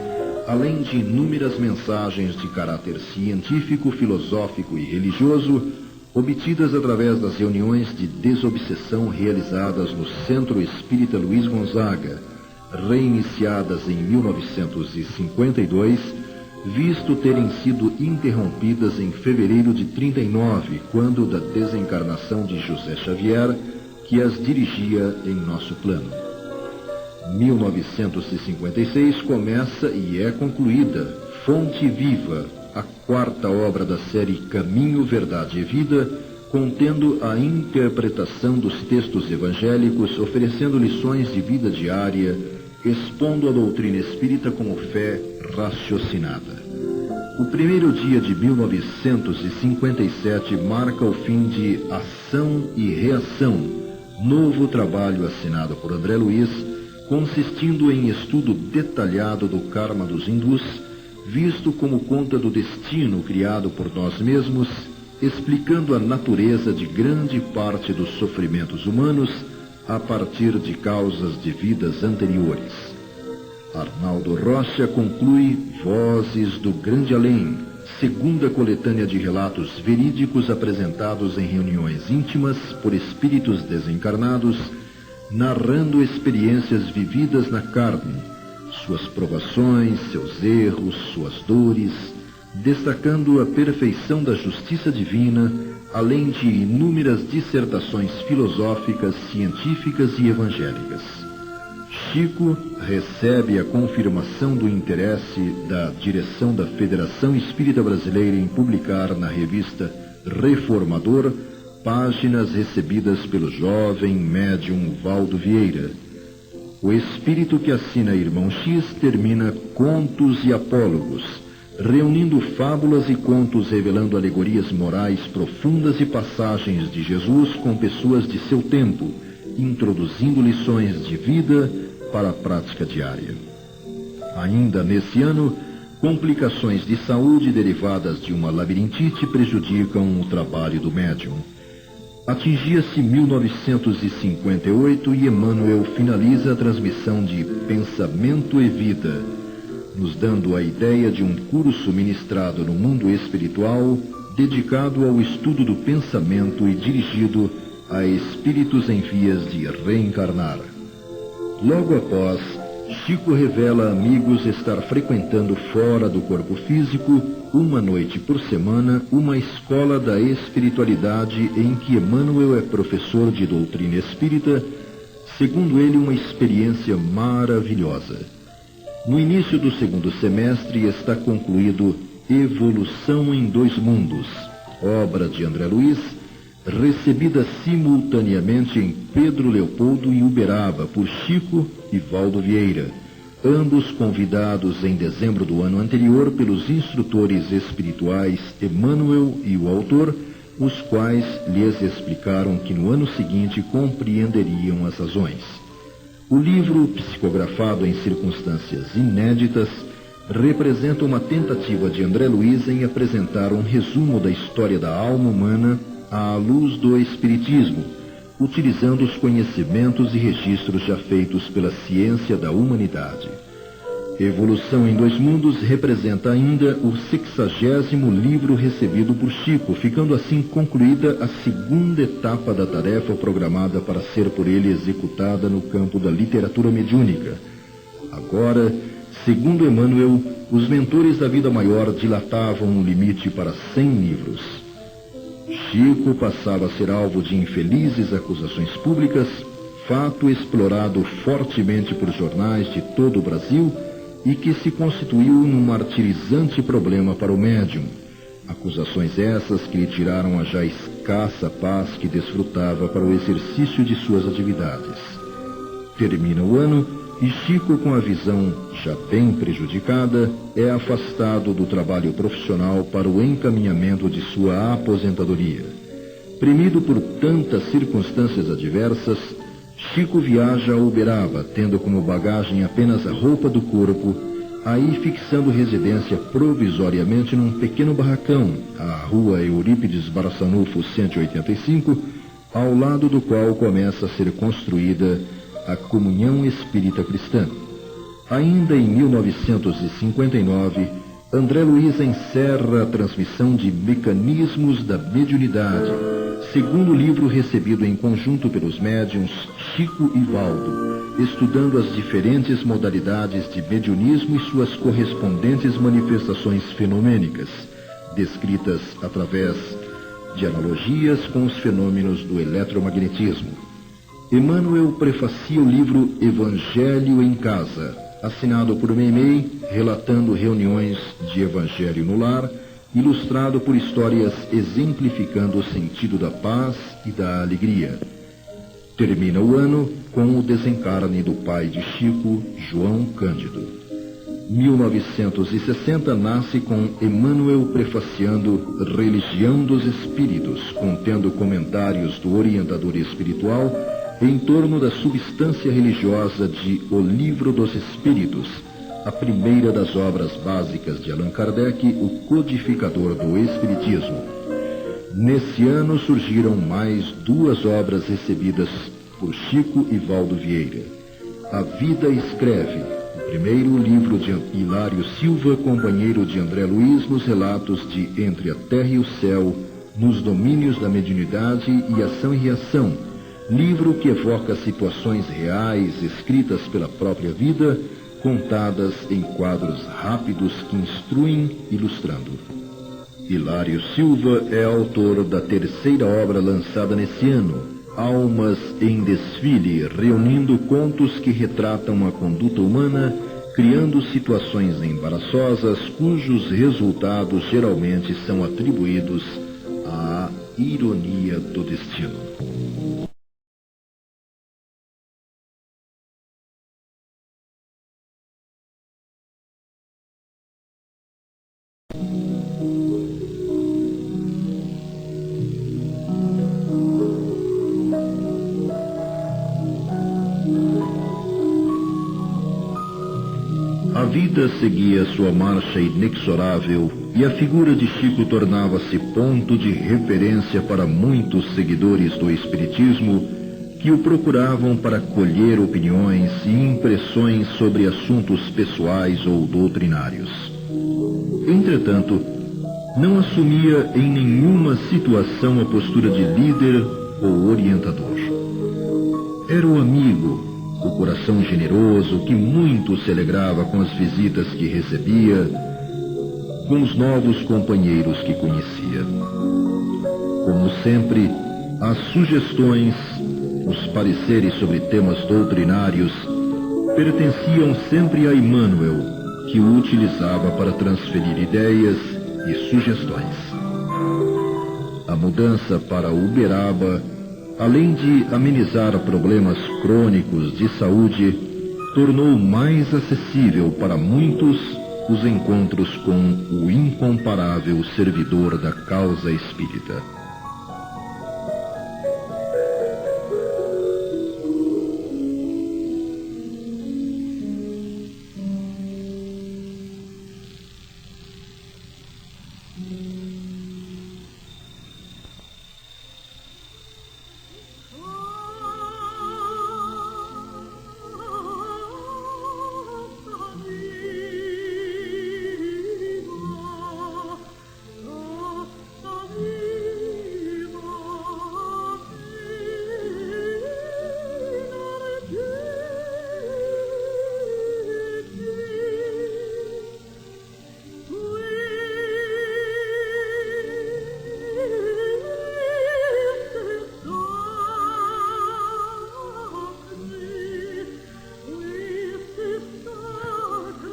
além de inúmeras mensagens de caráter científico, filosófico e religioso, obtidas através das reuniões de desobsessão realizadas no Centro Espírita Luiz Gonzaga, reiniciadas em 1952, visto terem sido interrompidas em fevereiro de 39, quando da desencarnação de José Xavier, que as dirigia em nosso plano. 1956 começa e é concluída Fonte Viva, a quarta obra da série Caminho, Verdade e Vida, contendo a interpretação dos textos evangélicos, oferecendo lições de vida diária, expondo a doutrina espírita como fé raciocinada. O primeiro dia de 1957 marca o fim de Ação e Reação, novo trabalho assinado por André Luiz, consistindo em estudo detalhado do karma dos hindus, visto como conta do destino criado por nós mesmos, explicando a natureza de grande parte dos sofrimentos humanos a partir de causas de vidas anteriores. Arnaldo Rocha conclui Vozes do Grande Além, segunda coletânea de relatos verídicos apresentados em reuniões íntimas por espíritos desencarnados, narrando experiências vividas na carne, suas provações, seus erros, suas dores, destacando a perfeição da justiça divina, além de inúmeras dissertações filosóficas, científicas e evangélicas. Chico recebe a confirmação do interesse da direção da Federação Espírita Brasileira em publicar na revista Reformador páginas recebidas pelo jovem médium Valdo Vieira. O espírito que assina Irmão X termina Contos e Apólogos, reunindo fábulas e contos revelando alegorias morais profundas e passagens de Jesus com pessoas de seu tempo, introduzindo lições de vida para a prática diária. Ainda nesse ano, complicações de saúde derivadas de uma labirintite prejudicam o trabalho do médium. Atingia-se 1958 e Emmanuel finaliza a transmissão de Pensamento e Vida, nos dando a ideia de um curso ministrado no mundo espiritual, dedicado ao estudo do pensamento e dirigido a espíritos em vias de reencarnar. Logo após, Chico revela a amigos estar frequentando fora do corpo físico, uma noite por semana, uma escola da espiritualidade em que Emmanuel é professor de doutrina espírita, segundo ele uma experiência maravilhosa. No início do segundo semestre está concluído Evolução em Dois Mundos, obra de André Luiz, recebida simultaneamente em Pedro Leopoldo e Uberaba por Chico e Valdo Vieira, ambos convidados em dezembro do ano anterior pelos instrutores espirituais Emmanuel e o autor, os quais lhes explicaram que no ano seguinte compreenderiam as razões. O livro, psicografado em circunstâncias inéditas, representa uma tentativa de André Luiz em apresentar um resumo da história da alma humana à luz do Espiritismo, utilizando os conhecimentos e registros já feitos pela ciência da humanidade. Evolução em Dois Mundos representa ainda o 60º livro recebido por Chico, ficando assim concluída a segunda etapa da tarefa programada para ser por ele executada no campo da literatura mediúnica. Agora, segundo Emmanuel, os mentores da vida maior dilatavam o limite para 100 livros. Chico passava a ser alvo de infelizes acusações públicas, fato explorado fortemente por jornais de todo o Brasil e que se constituiu num martirizante problema para o médium. Acusações essas que lhe tiraram a já escassa paz que desfrutava para o exercício de suas atividades. Termina o ano e Chico, com a visão já bem prejudicada, é afastado do trabalho profissional para o encaminhamento de sua aposentadoria. Premido por tantas circunstâncias adversas, Chico viaja a Uberaba, tendo como bagagem apenas a roupa do corpo, aí fixando residência provisoriamente num pequeno barracão, à rua Eurípides Barçanufo 185, ao lado do qual começa a ser construída a Comunhão Espírita Cristã. Ainda em 1959, André Luiz encerra a transmissão de Mecanismos da Mediunidade, segundo livro recebido em conjunto pelos médiuns Chico e Valdo, estudando as diferentes modalidades de mediunismo e suas correspondentes manifestações fenomênicas, descritas através de analogias com os fenômenos do eletromagnetismo. Emmanuel prefacia o livro Evangelho em Casa, assinado por Meimei, relatando reuniões de Evangelho no lar, ilustrado por histórias exemplificando o sentido da paz e da alegria. Termina o ano com o desencarne do pai de Chico, João Cândido. 1960 nasce com Emmanuel prefaciando Religião dos Espíritos, contendo comentários do orientador espiritual em torno da substância religiosa de O Livro dos Espíritos, a primeira das obras básicas de Allan Kardec, o codificador do Espiritismo. Nesse ano surgiram mais duas obras recebidas por Chico e Valdo Vieira. A Vida Escreve, o primeiro livro de Hilário Silva, companheiro de André Luiz nos relatos de Entre a Terra e o Céu, nos domínios da mediunidade e ação e reação, livro que evoca situações reais escritas pela própria vida, contadas em quadros rápidos que instruem, ilustrando. Hilário Silva é autor da terceira obra lançada nesse ano, Almas em Desfile, reunindo contos que retratam a conduta humana, criando situações embaraçosas cujos resultados geralmente são atribuídos à ironia do destino. A vida seguia sua marcha inexorável e a figura de Chico tornava-se ponto de referência para muitos seguidores do Espiritismo que o procuravam para colher opiniões e impressões sobre assuntos pessoais ou doutrinários. Entretanto, não assumia em nenhuma situação a postura de líder ou orientador. Era o amigo, o coração generoso que muito se alegrava com as visitas que recebia, com os novos companheiros que conhecia. Como sempre, as sugestões, os pareceres sobre temas doutrinários pertenciam sempre a Emmanuel, que o utilizava para transferir ideias e sugestões. A mudança para Uberaba, além de amenizar problemas crônicos de saúde, tornou mais acessível para muitos os encontros com o incomparável servidor da causa espírita.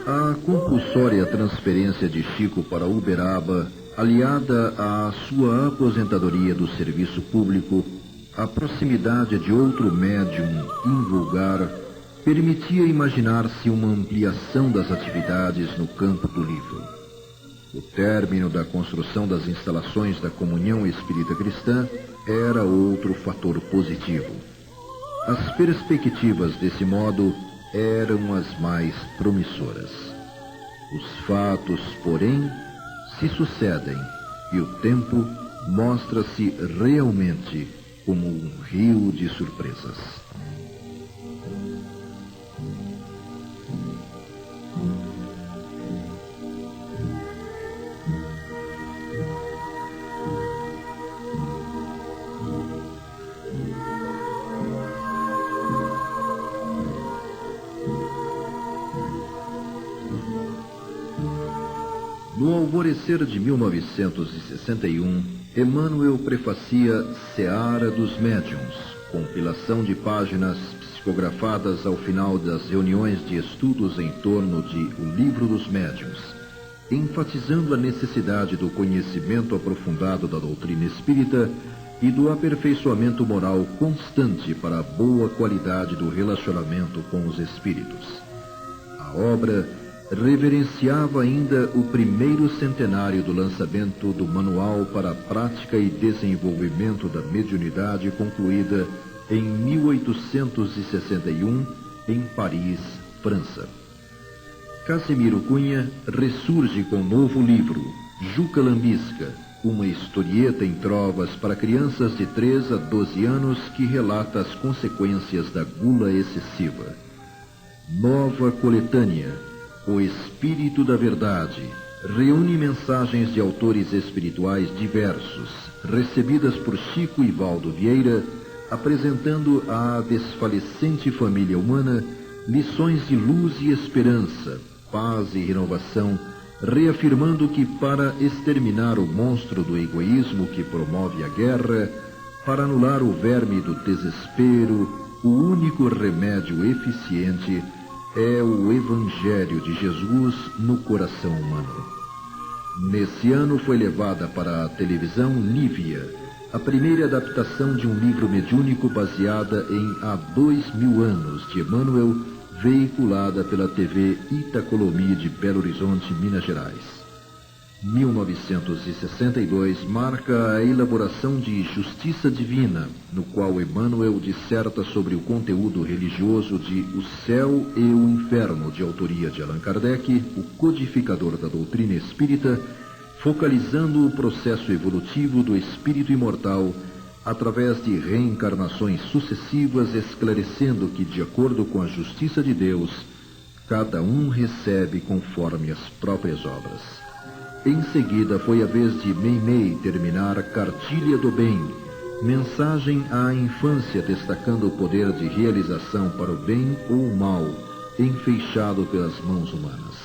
A compulsória transferência de Chico para Uberaba, aliada à sua aposentadoria do serviço público, a proximidade de outro médium invulgar, permitia imaginar-se uma ampliação das atividades no campo do livro. O término da construção das instalações da Comunhão Espírita Cristã era outro fator positivo. As perspectivas desse modo eram as mais promissoras. Os fatos, porém, se sucedem e o tempo mostra-se realmente como um rio de surpresas. No alvorecer de 1961, Emmanuel prefacia Seara dos Médiuns, compilação de páginas psicografadas ao final das reuniões de estudos em torno de O Livro dos Médiuns, enfatizando a necessidade do conhecimento aprofundado da doutrina espírita e do aperfeiçoamento moral constante para a boa qualidade do relacionamento com os espíritos. A obra reverenciava ainda o primeiro centenário do lançamento do Manual para a Prática e Desenvolvimento da Mediunidade, concluída em 1861, em Paris, França. Casimiro Cunha ressurge com um novo livro, Juca Lambisca, uma historieta em trovas para crianças de 3 a 12 anos que relata as consequências da gula excessiva. Nova coletânea, O Espírito da Verdade, reúne mensagens de autores espirituais diversos, recebidas por Chico Ivaldo Vieira, apresentando à desfalecente família humana lições de luz e esperança, paz e renovação, reafirmando que para exterminar o monstro do egoísmo que promove a guerra, para anular o verme do desespero, o único remédio eficiente é o Evangelho de Jesus no coração humano. Nesse ano foi levada para a televisão Lívia, a primeira adaptação de um livro mediúnico baseada em Há 2000 anos, de Emmanuel, veiculada pela TV Itacolomi de Belo Horizonte, Minas Gerais. 1962 marca a elaboração de Justiça Divina, no qual Emmanuel disserta sobre o conteúdo religioso de O Céu e o Inferno, de autoria de Allan Kardec, o codificador da doutrina espírita, focalizando o processo evolutivo do espírito imortal através de reencarnações sucessivas, esclarecendo que, de acordo com a justiça de Deus, cada um recebe conforme as próprias obras. Em seguida, foi a vez de Meimei terminar Cartilha do Bem, mensagem à infância destacando o poder de realização para o bem ou o mal, enfeixado pelas mãos humanas.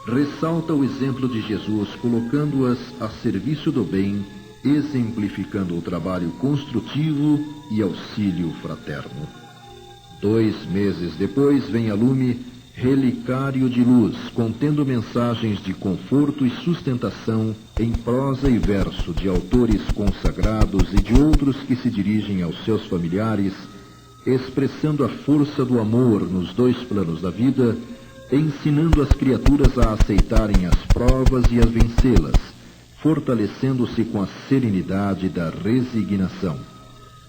Ressalta o exemplo de Jesus, colocando-as a serviço do bem, exemplificando o trabalho construtivo e auxílio fraterno. 2 meses depois vem a lume Relicário de Luz, contendo mensagens de conforto e sustentação em prosa e verso de autores consagrados e de outros que se dirigem aos seus familiares, expressando a força do amor nos 2 planos da vida, ensinando as criaturas a aceitarem as provas e a vencê-las, fortalecendo-se com a serenidade da resignação.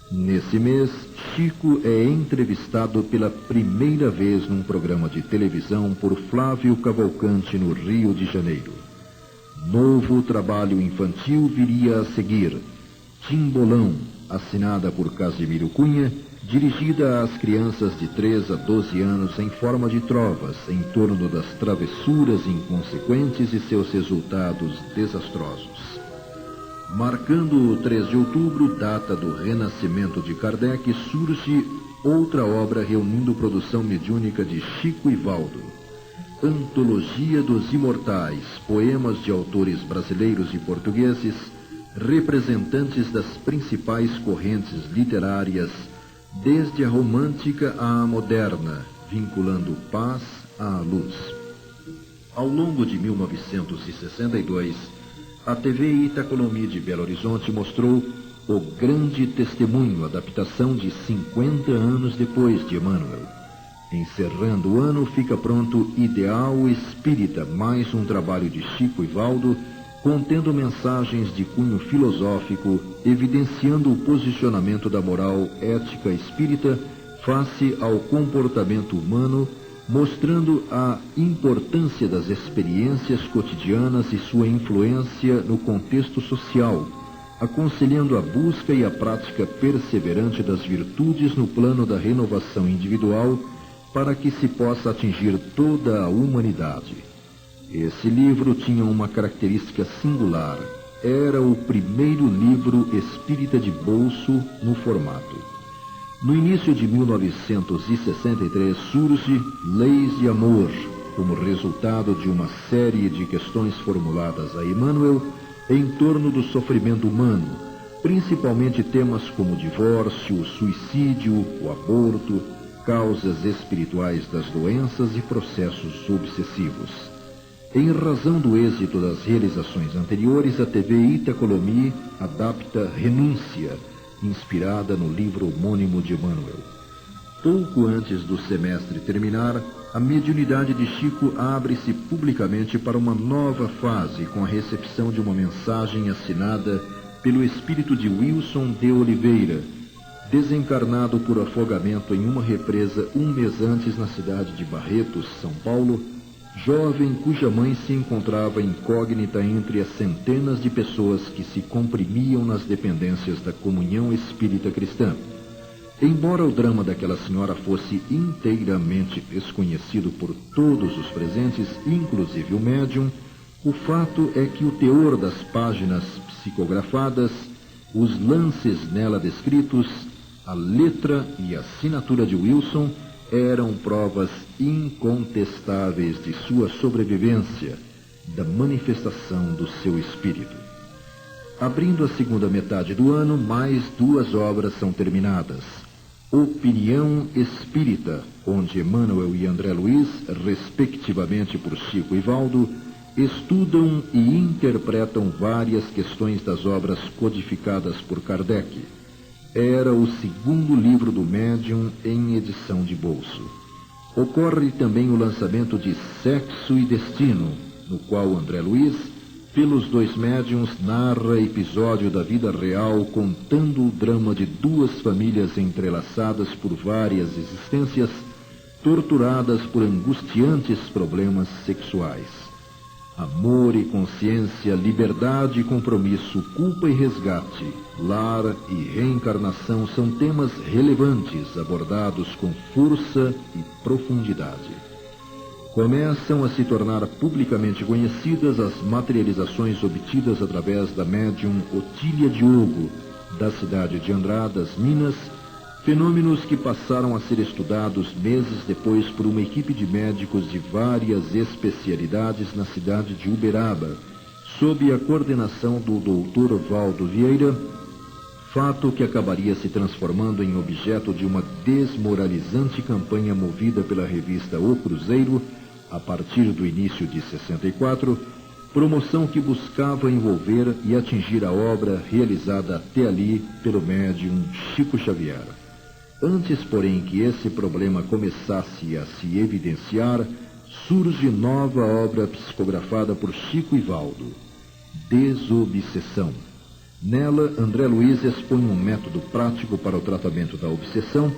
Nesse mês, Chico é entrevistado pela primeira vez num programa de televisão por Flávio Cavalcante no Rio de Janeiro. Novo trabalho infantil viria a seguir, Timbolão, assinada por Casimiro Cunha, dirigida às crianças de 3 a 12 anos em forma de trovas, em torno das travessuras inconsequentes e seus resultados desastrosos. Marcando o 3 de outubro, data do renascimento de Kardec, surge outra obra reunindo produção mediúnica de Chico Ivaldo. Antologia dos Imortais, poemas de autores brasileiros e portugueses, representantes das principais correntes literárias, desde a romântica à moderna, vinculando paz à luz. Ao longo de 1962, a TV Itacolomi de Belo Horizonte mostrou O Grande Testemunho, adaptação de 50 anos depois de Emmanuel. Encerrando o ano, fica pronto Ideal Espírita, mais um trabalho de Chico e Valdo, contendo mensagens de cunho filosófico, evidenciando o posicionamento da moral ética espírita face ao comportamento humano, mostrando a importância das experiências cotidianas e sua influência no contexto social, aconselhando a busca e a prática perseverante das virtudes no plano da renovação individual, para que se possa atingir toda a humanidade. Esse livro tinha uma característica singular. Era o primeiro livro espírita de bolso no formato. No início de 1963 surge Leis de Amor, como resultado de uma série de questões formuladas a Emmanuel em torno do sofrimento humano, principalmente temas como o divórcio, o suicídio, o aborto, causas espirituais das doenças e processos obsessivos. Em razão do êxito das realizações anteriores, a TV Itacolomi adapta Renúncia, inspirada no livro homônimo de Emmanuel. Pouco antes do semestre terminar, a mediunidade de Chico abre-se publicamente para uma nova fase, com a recepção de uma mensagem assinada pelo espírito de Wilson de Oliveira, desencarnado por afogamento em uma represa um mês antes na cidade de Barretos, São Paulo, jovem cuja mãe se encontrava incógnita entre as centenas de pessoas que se comprimiam nas dependências da Comunhão Espírita Cristã. Embora o drama daquela senhora fosse inteiramente desconhecido por todos os presentes, inclusive o médium, o fato é que o teor das páginas psicografadas, os lances nela descritos, a letra e a assinatura de Wilson eram provas incontestáveis de sua sobrevivência, da manifestação do seu espírito. Abrindo a segunda metade do ano, mais duas obras são terminadas. Opinião Espírita, onde Emmanuel e André Luiz, respectivamente por Chico e Valdo, estudam e interpretam várias questões das obras codificadas por Kardec. Era o segundo livro do médium em edição de bolso. Ocorre também o lançamento de Sexo e Destino, no qual André Luiz, pelos dois médiuns, narra episódio da vida real, contando o drama de duas famílias entrelaçadas por várias existências, torturadas por angustiantes problemas sexuais. Amor e consciência, liberdade e compromisso, culpa e resgate, lar e reencarnação são temas relevantes abordados com força e profundidade. Começam a se tornar publicamente conhecidas as materializações obtidas através da médium Otília Diogo, da cidade de Andradas, Minas, fenômenos que passaram a ser estudados meses depois por uma equipe de médicos de várias especialidades na cidade de Uberaba, sob a coordenação do Dr. Valdo Vieira, fato que acabaria se transformando em objeto de uma desmoralizante campanha movida pela revista O Cruzeiro, a partir do início de 64, promoção que buscava envolver e atingir a obra realizada até ali pelo médium Chico Xavier. Antes, porém, que esse problema começasse a se evidenciar, surge nova obra psicografada por Chico e Valdo, Desobsessão. Nela, André Luiz expõe um método prático para o tratamento da obsessão,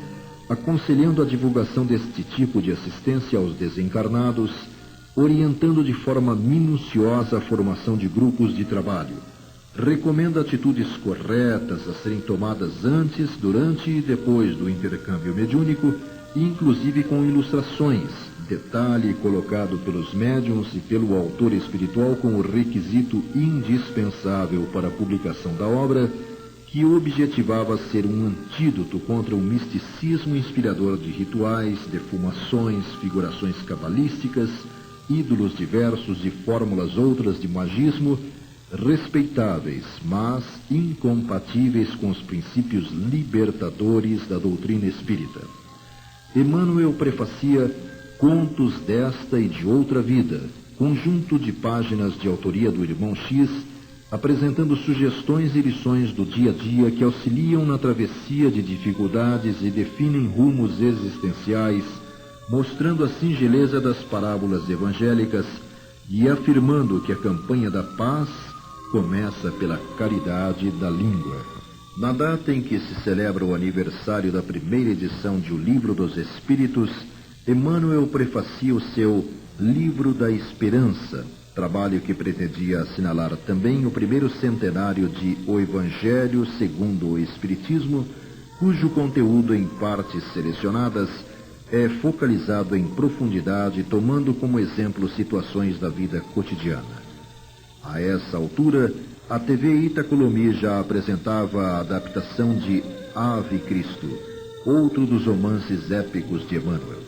aconselhando a divulgação deste tipo de assistência aos desencarnados, orientando de forma minuciosa a formação de grupos de trabalho. Recomenda atitudes corretas a serem tomadas antes, durante e depois do intercâmbio mediúnico, inclusive com ilustrações, detalhe colocado pelos médiuns e pelo autor espiritual como requisito indispensável para a publicação da obra, que objetivava ser um antídoto contra o misticismo inspirador de rituais, defumações, figurações cabalísticas, ídolos diversos e fórmulas outras de magismo, respeitáveis, mas incompatíveis com os princípios libertadores da doutrina espírita. Emmanuel prefacia Contos desta e de outra vida, conjunto de páginas de autoria do irmão X, apresentando sugestões e lições do dia a dia que auxiliam na travessia de dificuldades e definem rumos existenciais, mostrando a singeleza das parábolas evangélicas e afirmando que a campanha da paz começa pela caridade da língua. Na data em que se celebra o aniversário da primeira edição de O Livro dos Espíritos, Emmanuel prefacia o seu Livro da Esperança, trabalho que pretendia assinalar também o primeiro centenário de O Evangelho segundo o Espiritismo, cujo conteúdo em partes selecionadas é focalizado em profundidade, tomando como exemplo situações da vida cotidiana. A essa altura, a TV Itacolomi já apresentava a adaptação de Ave Cristo, outro dos romances épicos de Emmanuel.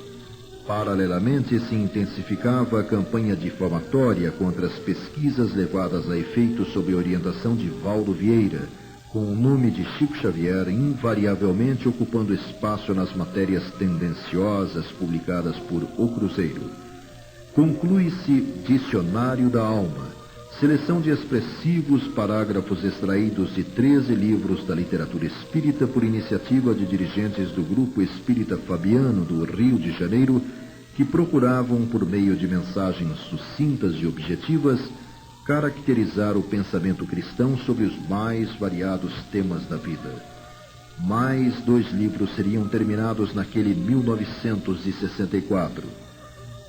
Paralelamente, se intensificava a campanha difamatória contra as pesquisas levadas a efeito sob orientação de Valdo Vieira, com o nome de Chico Xavier invariavelmente ocupando espaço nas matérias tendenciosas publicadas por O Cruzeiro. Conclui-se Dicionário da Alma, seleção de expressivos parágrafos extraídos de 13 livros da literatura espírita por iniciativa de dirigentes do Grupo Espírita Fabiano do Rio de Janeiro, que procuravam, por meio de mensagens sucintas e objetivas, caracterizar o pensamento cristão sobre os mais variados temas da vida. Mais 2 livros seriam terminados naquele 1964.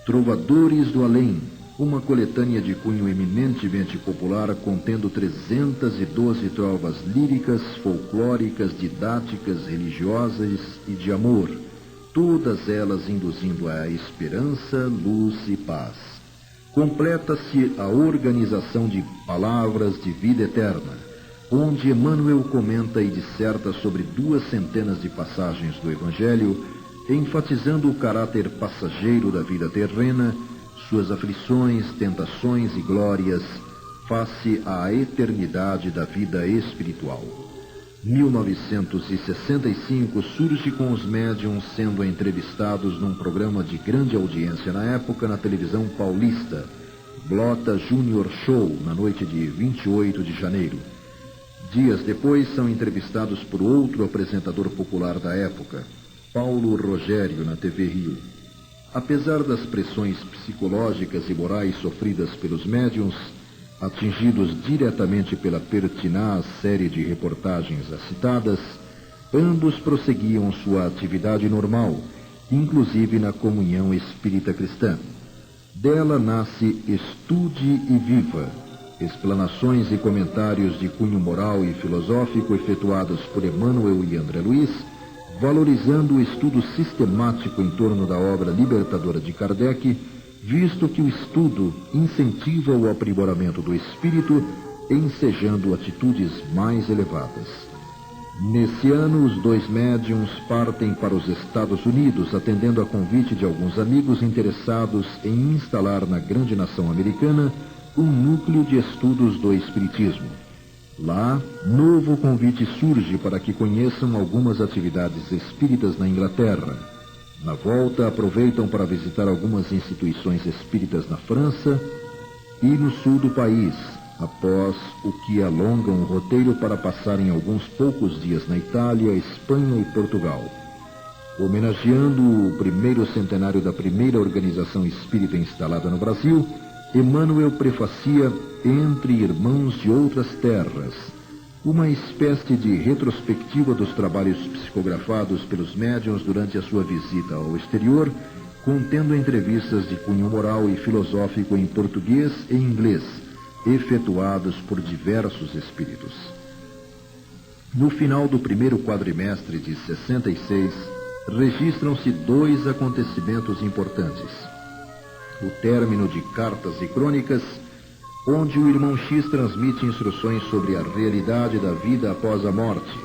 Trovadores do Além, uma coletânea de cunho eminentemente popular contendo 312 trovas líricas, folclóricas, didáticas, religiosas e de amor, todas elas induzindo a esperança, luz e paz. Completa-se a organização de Palavras de Vida Eterna, onde Emmanuel comenta e disserta sobre 200 de passagens do Evangelho, enfatizando o caráter passageiro da vida terrena, suas aflições, tentações e glórias, face à eternidade da vida espiritual. 1965 surge com os médiuns sendo entrevistados num programa de grande audiência na época na televisão paulista, Blota Junior Show, na noite de 28 de janeiro. Dias depois são entrevistados por outro apresentador popular da época, Paulo Rogério, na TV Rio. Apesar das pressões psicológicas e morais sofridas pelos médiuns, atingidos diretamente pela pertinaz série de reportagens citadas, ambos prosseguiam sua atividade normal, inclusive na comunhão espírita cristã. Dela nasce Estude e Viva, explanações e comentários de cunho moral e filosófico efetuados por Emmanuel e André Luiz, valorizando o estudo sistemático em torno da obra libertadora de Kardec, visto que o estudo incentiva o aprimoramento do espírito, ensejando atitudes mais elevadas. Nesse ano, os 2 médiuns partem para os Estados Unidos, atendendo a convite de alguns amigos interessados em instalar na grande nação americana um núcleo de estudos do espiritismo. Lá, novo convite surge para que conheçam algumas atividades espíritas na Inglaterra. Na volta, aproveitam para visitar algumas instituições espíritas na França e no sul do país, após o que alongam o roteiro para passarem alguns poucos dias na Itália, Espanha e Portugal. Homenageando o primeiro centenário da primeira organização espírita instalada no Brasil, Emmanuel prefacia Entre Irmãos de Outras Terras, uma espécie de retrospectiva dos trabalhos psicografados pelos médiuns durante a sua visita ao exterior, contendo entrevistas de cunho moral e filosófico em português e inglês, efetuados por diversos espíritos. No final do primeiro quadrimestre de 66, registram-se 2 acontecimentos importantes. O término de Cartas e Crônicas, onde o irmão X transmite instruções sobre a realidade da vida após a morte,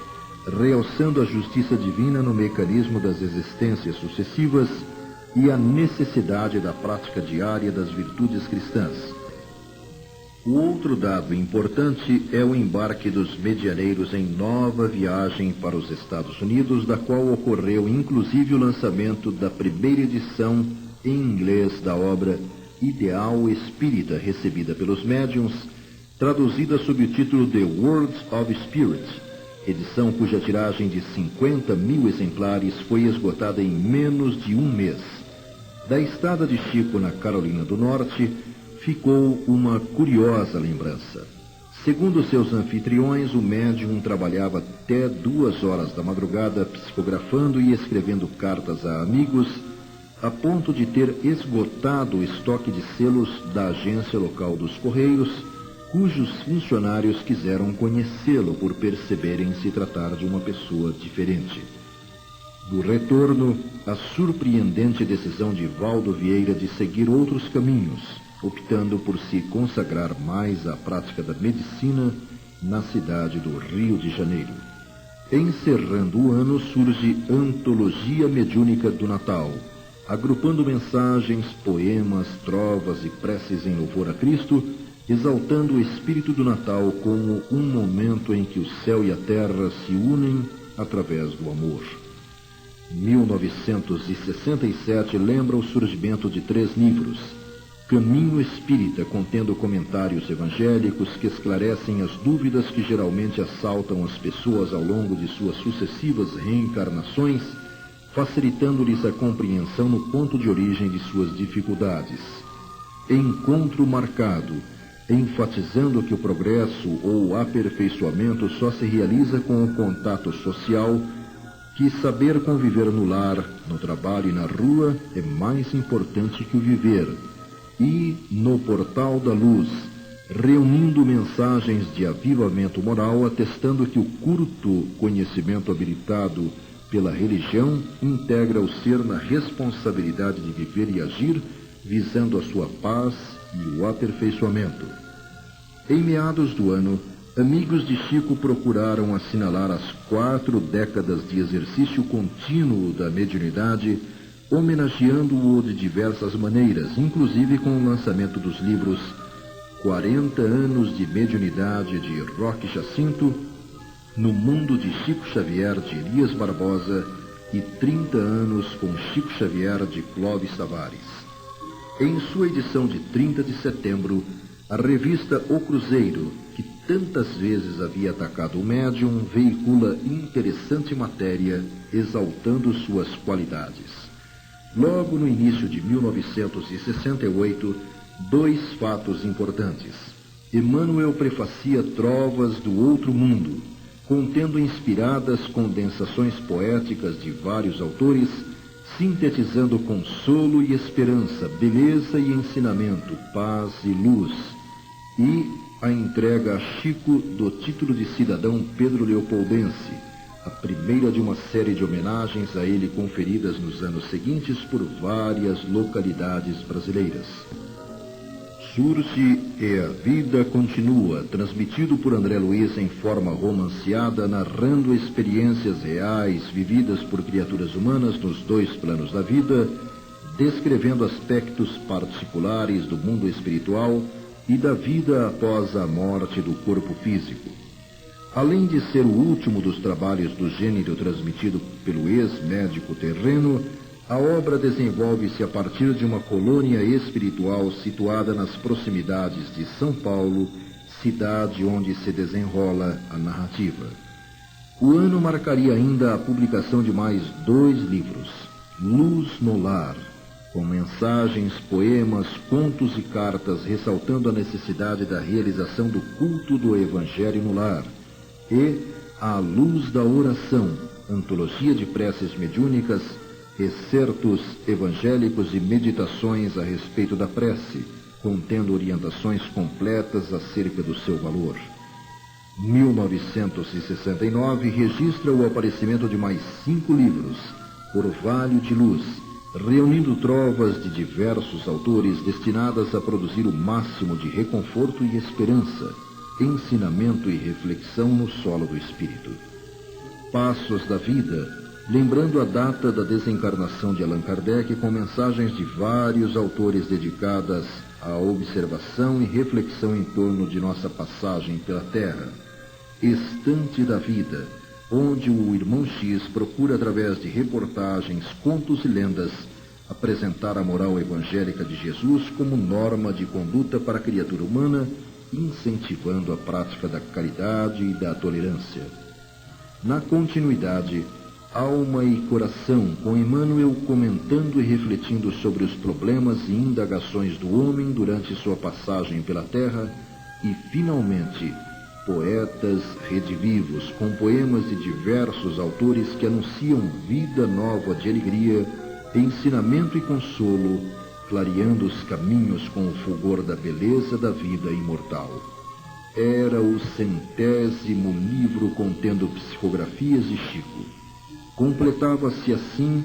realçando a justiça divina no mecanismo das existências sucessivas e a necessidade da prática diária das virtudes cristãs. O outro dado importante é o embarque dos medianeiros em nova viagem para os Estados Unidos, da qual ocorreu inclusive o lançamento da primeira edição em inglês da obra Ideal Espírita, recebida pelos médiuns, traduzida sob o título The Words of Spirit, edição cuja tiragem de 50.000 exemplares foi esgotada em menos de um mês. Da estada de Chico na Carolina do Norte, ficou uma curiosa lembrança. Segundo seus anfitriões, o médium trabalhava até 2 horas da madrugada psicografando e escrevendo cartas a amigos, a ponto de ter esgotado o estoque de selos da agência local dos Correios, cujos funcionários quiseram conhecê-lo por perceberem se tratar de uma pessoa diferente. No retorno, a surpreendente decisão de Valdo Vieira de seguir outros caminhos, optando por se consagrar mais à prática da medicina na cidade do Rio de Janeiro. Encerrando o ano, surge Antologia Mediúnica do Natal, agrupando mensagens, poemas, trovas e preces em louvor a Cristo, exaltando o espírito do Natal como um momento em que o céu e a terra se unem através do amor. 1967 lembra o surgimento de 3 livros: Caminho Espírita, contendo comentários evangélicos que esclarecem as dúvidas que geralmente assaltam as pessoas ao longo de suas sucessivas reencarnações, facilitando-lhes a compreensão no ponto de origem de suas dificuldades. Encontro Marcado, enfatizando que o progresso ou o aperfeiçoamento só se realiza com o contato social, que saber conviver no lar, no trabalho e na rua é mais importante que o viver. E no Portal da Luz, reunindo mensagens de avivamento moral, atestando que o curto conhecimento habilitado pela religião integra o ser na responsabilidade de viver e agir, visando a sua paz e o aperfeiçoamento. Em meados do ano, amigos de Chico procuraram assinalar as 4 décadas de exercício contínuo da mediunidade, homenageando-o de diversas maneiras, inclusive com o lançamento dos livros 40 anos de mediunidade de Roque Jacinto, No Mundo de Chico Xavier de Elias Barbosa e 30 anos com Chico Xavier de Clóvis Tavares. Em sua edição de 30 de setembro, a revista O Cruzeiro, que tantas vezes havia atacado o médium, veicula interessante matéria exaltando suas qualidades. Logo no início de 1968, 2 fatos importantes. Emmanuel prefacia Trovas do Outro Mundo, contendo inspiradas condensações poéticas de vários autores, sintetizando consolo e esperança, beleza e ensinamento, paz e luz, e a entrega a Chico do título de cidadão Pedro Leopoldense, a primeira de uma série de homenagens a ele conferidas nos anos seguintes por várias localidades brasileiras. Surge e a Vida Continua, transmitido por André Luiz em forma romanceada, narrando experiências reais vividas por criaturas humanas nos 2 planos da vida, descrevendo aspectos particulares do mundo espiritual e da vida após a morte do corpo físico. Além de ser o último dos trabalhos do gênero transmitido pelo ex-médico terreno, a obra desenvolve-se a partir de uma colônia espiritual situada nas proximidades de São Paulo, cidade onde se desenrola a narrativa. O ano marcaria ainda a publicação de mais 2 livros: Luz no Lar, com mensagens, poemas, contos e cartas ressaltando a necessidade da realização do culto do Evangelho no lar, e A Luz da Oração, antologia de preces mediúnicas, excertos evangélicos e meditações a respeito da prece, contendo orientações completas acerca do seu valor. 1969 registra o aparecimento de mais 5 livros, Orvalho de Luz, reunindo trovas de diversos autores destinadas a produzir o máximo de reconforto e esperança, ensinamento e reflexão no solo do espírito. Passos da Vida, lembrando a data da desencarnação de Allan Kardec com mensagens de vários autores dedicadas à observação e reflexão em torno de nossa passagem pela Terra. Estante da Vida, onde o Irmão X procura, através de reportagens, contos e lendas, apresentar a moral evangélica de Jesus como norma de conduta para a criatura humana, incentivando a prática da caridade e da tolerância. Na continuidade, Alma e Coração, com Emmanuel comentando e refletindo sobre os problemas e indagações do homem durante sua passagem pela Terra, e, finalmente, Poetas Redivivos, com poemas de diversos autores que anunciam vida nova de alegria, ensinamento e consolo, clareando os caminhos com o fulgor da beleza da vida imortal. Era o 100º livro contendo psicografias de Chico. Completava-se assim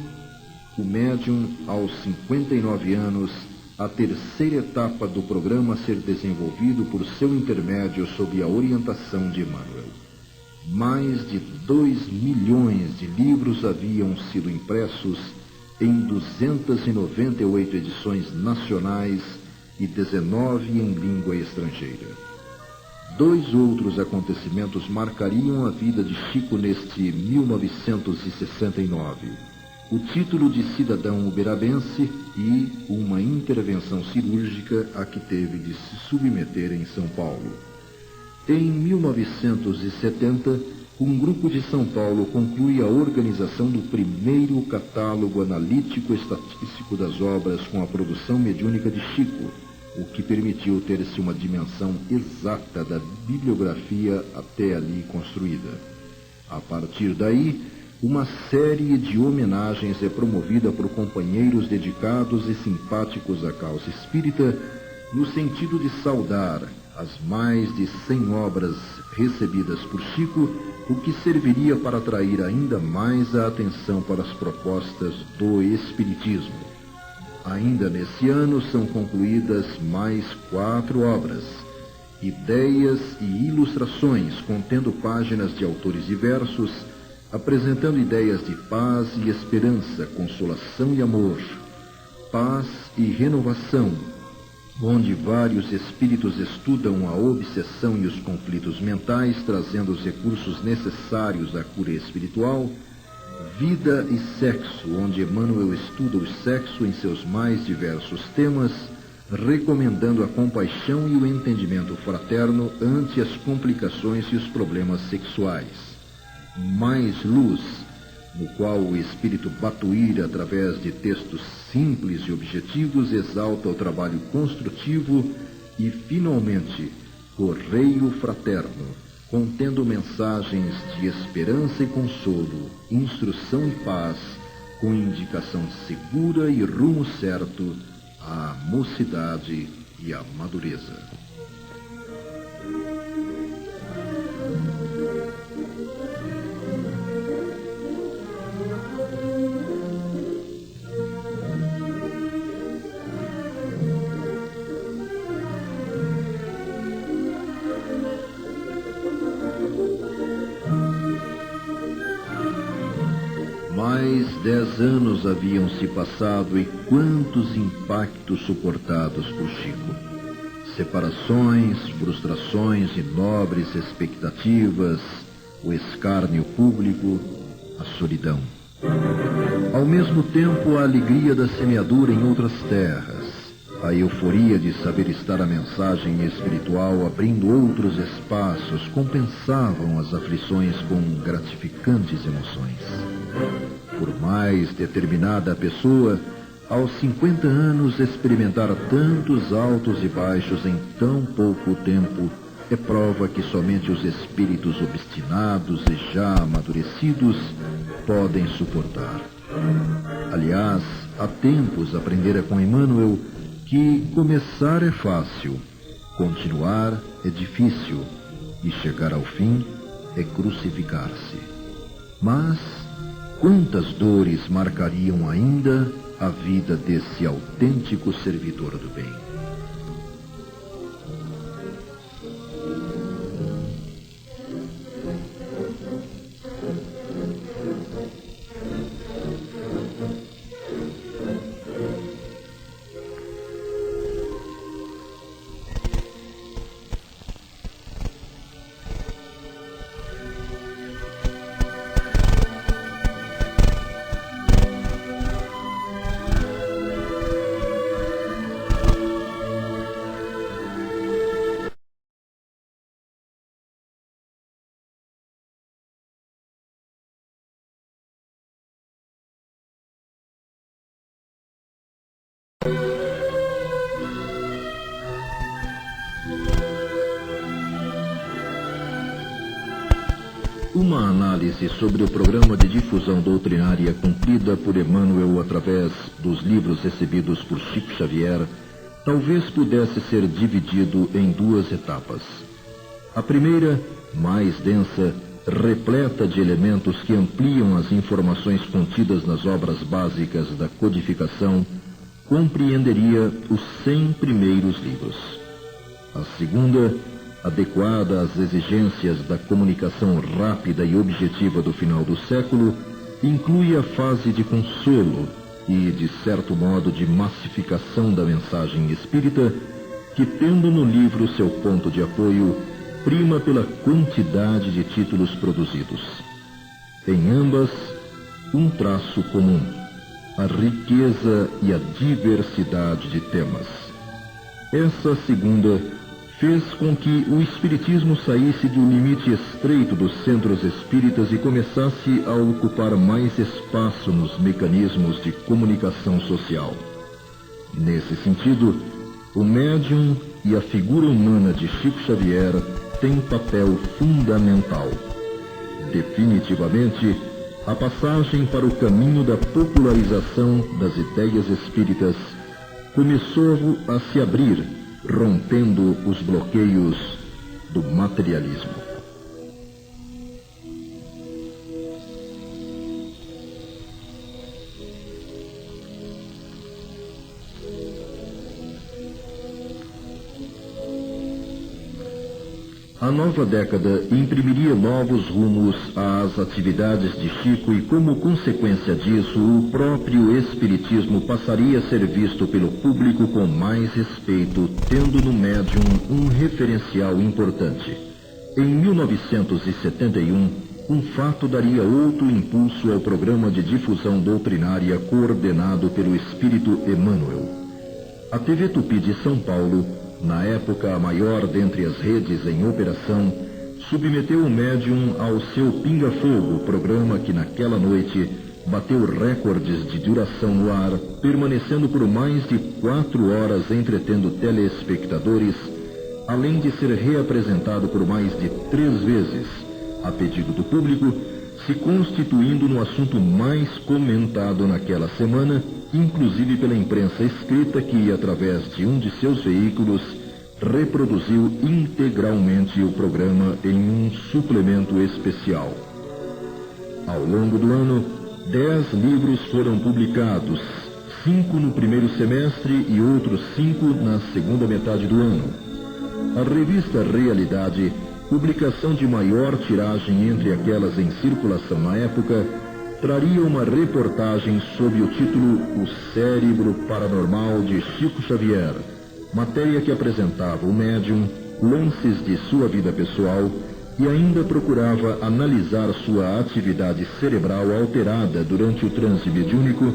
o médium, aos 59 anos, a terceira etapa do programa a ser desenvolvido por seu intermédio sob a orientação de Emmanuel. Mais de 2 milhões de livros haviam sido impressos em 298 edições nacionais e 19 em língua estrangeira. 2 outros acontecimentos marcariam a vida de Chico neste 1969. O título de cidadão uberabense e uma intervenção cirúrgica a que teve de se submeter em São Paulo. Em 1970, um grupo de São Paulo conclui a organização do primeiro catálogo analítico-estatístico das obras com a produção mediúnica de Chico, o que permitiu ter-se uma dimensão exata da bibliografia até ali construída. A partir daí, uma série de homenagens é promovida por companheiros dedicados e simpáticos à causa espírita, no sentido de saudar as mais de 100 obras recebidas por Chico, o que serviria para atrair ainda mais a atenção para as propostas do Espiritismo. Ainda nesse ano são concluídas mais 4 obras, Ideias e Ilustrações, contendo páginas de autores diversos, apresentando ideias de paz e esperança, consolação e amor, paz e renovação, onde vários espíritos estudam a obsessão e os conflitos mentais, trazendo os recursos necessários à cura espiritual, Vida e Sexo, onde Emmanuel estuda o sexo em seus mais diversos temas, recomendando a compaixão e o entendimento fraterno ante as complicações e os problemas sexuais. Mais Luz, no qual o espírito Batuíra, através de textos simples e objetivos, exalta o trabalho construtivo, e, finalmente, Correio Fraterno, contendo mensagens de esperança e consolo, instrução e paz, com indicação segura e rumo certo à mocidade e à madureza. Mais 10 anos haviam se passado e quantos impactos suportados por Chico. Separações, frustrações e nobres expectativas, o escárnio público, a solidão. Ao mesmo tempo, a alegria da semeadura em outras terras, a euforia de saber estar a mensagem espiritual abrindo outros espaços compensavam as aflições com gratificantes emoções. Por mais determinada a pessoa, aos 50 anos experimentar tantos altos e baixos em tão pouco tempo é prova que somente os espíritos obstinados e já amadurecidos podem suportar. Aliás, há tempos aprendera com Emmanuel que começar é fácil, continuar é difícil e chegar ao fim é crucificar-se. Mas quantas dores marcariam ainda a vida desse autêntico servidor do bem? uma análise sobre o programa de difusão doutrinária cumprida por Emmanuel através dos livros recebidos por Chico Xavier, talvez pudesse ser dividido em duas etapas. A primeira, mais densa, repleta de elementos que ampliam as informações contidas nas obras básicas da codificação, compreenderia os 100 primeiros livros. A segunda, adequada às exigências da comunicação rápida e objetiva do final do século, inclui a fase de consolo e, de certo modo, de massificação da mensagem espírita, que, tendo no livro seu ponto de apoio, prima pela quantidade de títulos produzidos. Em ambas, um traço comum: a riqueza e a diversidade de temas. Essa segunda fez com que o espiritismo saísse do limite estreito dos centros espíritas e começasse a ocupar mais espaço nos mecanismos de comunicação social. Nesse sentido, o médium e a figura humana de Chico Xavier têm papel fundamental. Definitivamente, a passagem para o caminho da popularização das ideias espíritas começou a se abrir, rompendo os bloqueios do materialismo. A nova década imprimiria novos rumos às atividades de Chico e, como consequência disso, o próprio Espiritismo passaria a ser visto pelo público com mais respeito, tendo no médium um referencial importante. Em 1971, um fato daria outro impulso ao programa de difusão doutrinária coordenado pelo Espírito Emmanuel. A TV Tupi de São Paulo, na época a maior dentre as redes em operação, submeteu o médium ao seu Pinga Fogo, programa que naquela noite bateu recordes de duração no ar, permanecendo por mais de 4 horas entretendo telespectadores, além de ser reapresentado por mais de 3 vezes, a pedido do público, se constituindo no assunto mais comentado naquela semana, inclusive pela imprensa escrita que, através de um de seus veículos, reproduziu integralmente o programa em um suplemento especial. Ao longo do ano, 10 livros foram publicados, 5 no primeiro semestre e outros 5 na segunda metade do ano. A revista Realidade, publicação de maior tiragem entre aquelas em circulação na época, traria uma reportagem sob o título O Cérebro Paranormal de Chico Xavier, matéria que apresentava o médium, lances de sua vida pessoal e ainda procurava analisar sua atividade cerebral alterada durante o transe mediúnico,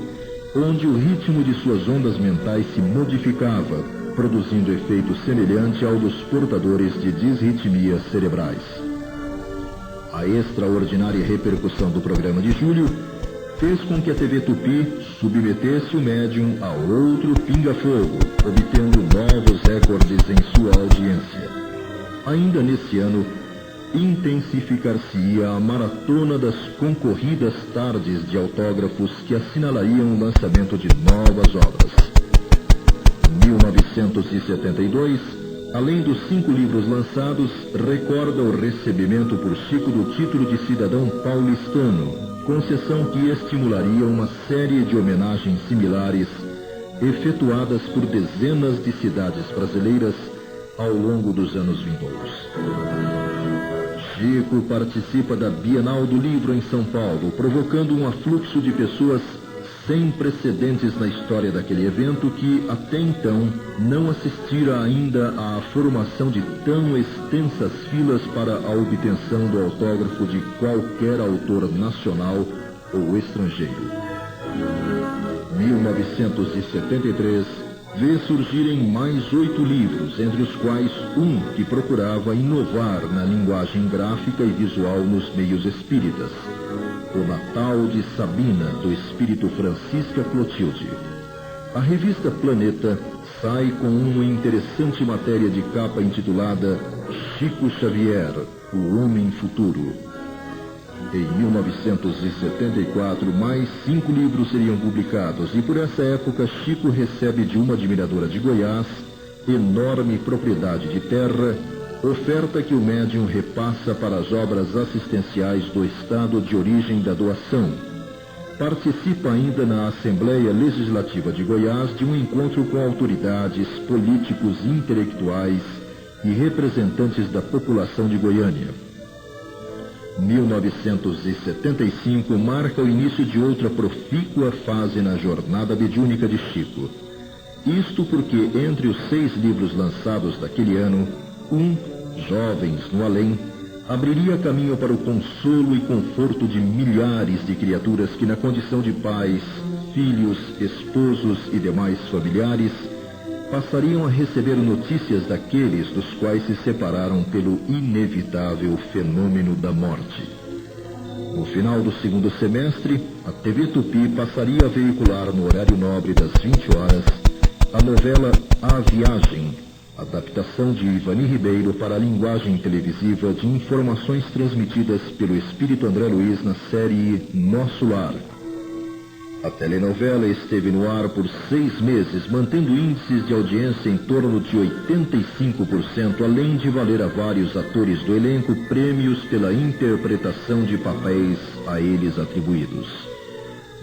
onde o ritmo de suas ondas mentais se modificava, produzindo efeito semelhante ao dos portadores de disritmias cerebrais. A extraordinária repercussão do programa de julho fez com que a TV Tupi submetesse o médium a outro pinga-fogo, obtendo novos recordes em sua audiência. Ainda nesse ano, intensificar-se-ia a maratona das concorridas tardes de autógrafos que assinalariam o lançamento de novas obras. Em 1972, além dos 5 livros lançados, recorda o recebimento por Chico do título de cidadão paulistano, concessão que estimularia uma série de homenagens similares efetuadas por dezenas de cidades brasileiras ao longo dos anos vindouros. Chico participa da Bienal do Livro em São Paulo, provocando um afluxo de pessoas sem precedentes na história daquele evento que, até então, não assistira ainda à formação de tão extensas filas para a obtenção do autógrafo de qualquer autor nacional ou estrangeiro. 1973 vê surgirem mais 8 livros, entre os quais um que procurava inovar na linguagem gráfica e visual nos meios espíritas, O Natal de Sabina, do espírito Francisca Clotilde. A revista Planeta sai com uma interessante matéria de capa intitulada Chico Xavier, o Homem Futuro. Em 1974, mais 5 livros seriam publicados e por essa época Chico recebe de uma admiradora de Goiás enorme propriedade de terra, oferta que o médium repassa para as obras assistenciais do estado de origem da doação. Participa ainda na Assembleia Legislativa de Goiás de um encontro com autoridades, políticos, intelectuais e representantes da população de Goiânia. 1975 marca o início de outra profícua fase na jornada mediúnica de Chico. Isto porque entre os 6 livros lançados daquele ano, Jovens no Além, abriria caminho para o consolo e conforto de milhares de criaturas que na condição de pais, filhos, esposos e demais familiares, passariam a receber notícias daqueles dos quais se separaram pelo inevitável fenômeno da morte. No final do segundo semestre, a TV Tupi passaria a veicular no horário nobre das 20 horas a novela A Viagem, adaptação de Ivani Ribeiro para a linguagem televisiva de informações transmitidas pelo Espírito André Luiz na série Nosso Lar. A telenovela esteve no ar por 6 meses, mantendo índices de audiência em torno de 85%, além de valer a vários atores do elenco prêmios pela interpretação de papéis a eles atribuídos.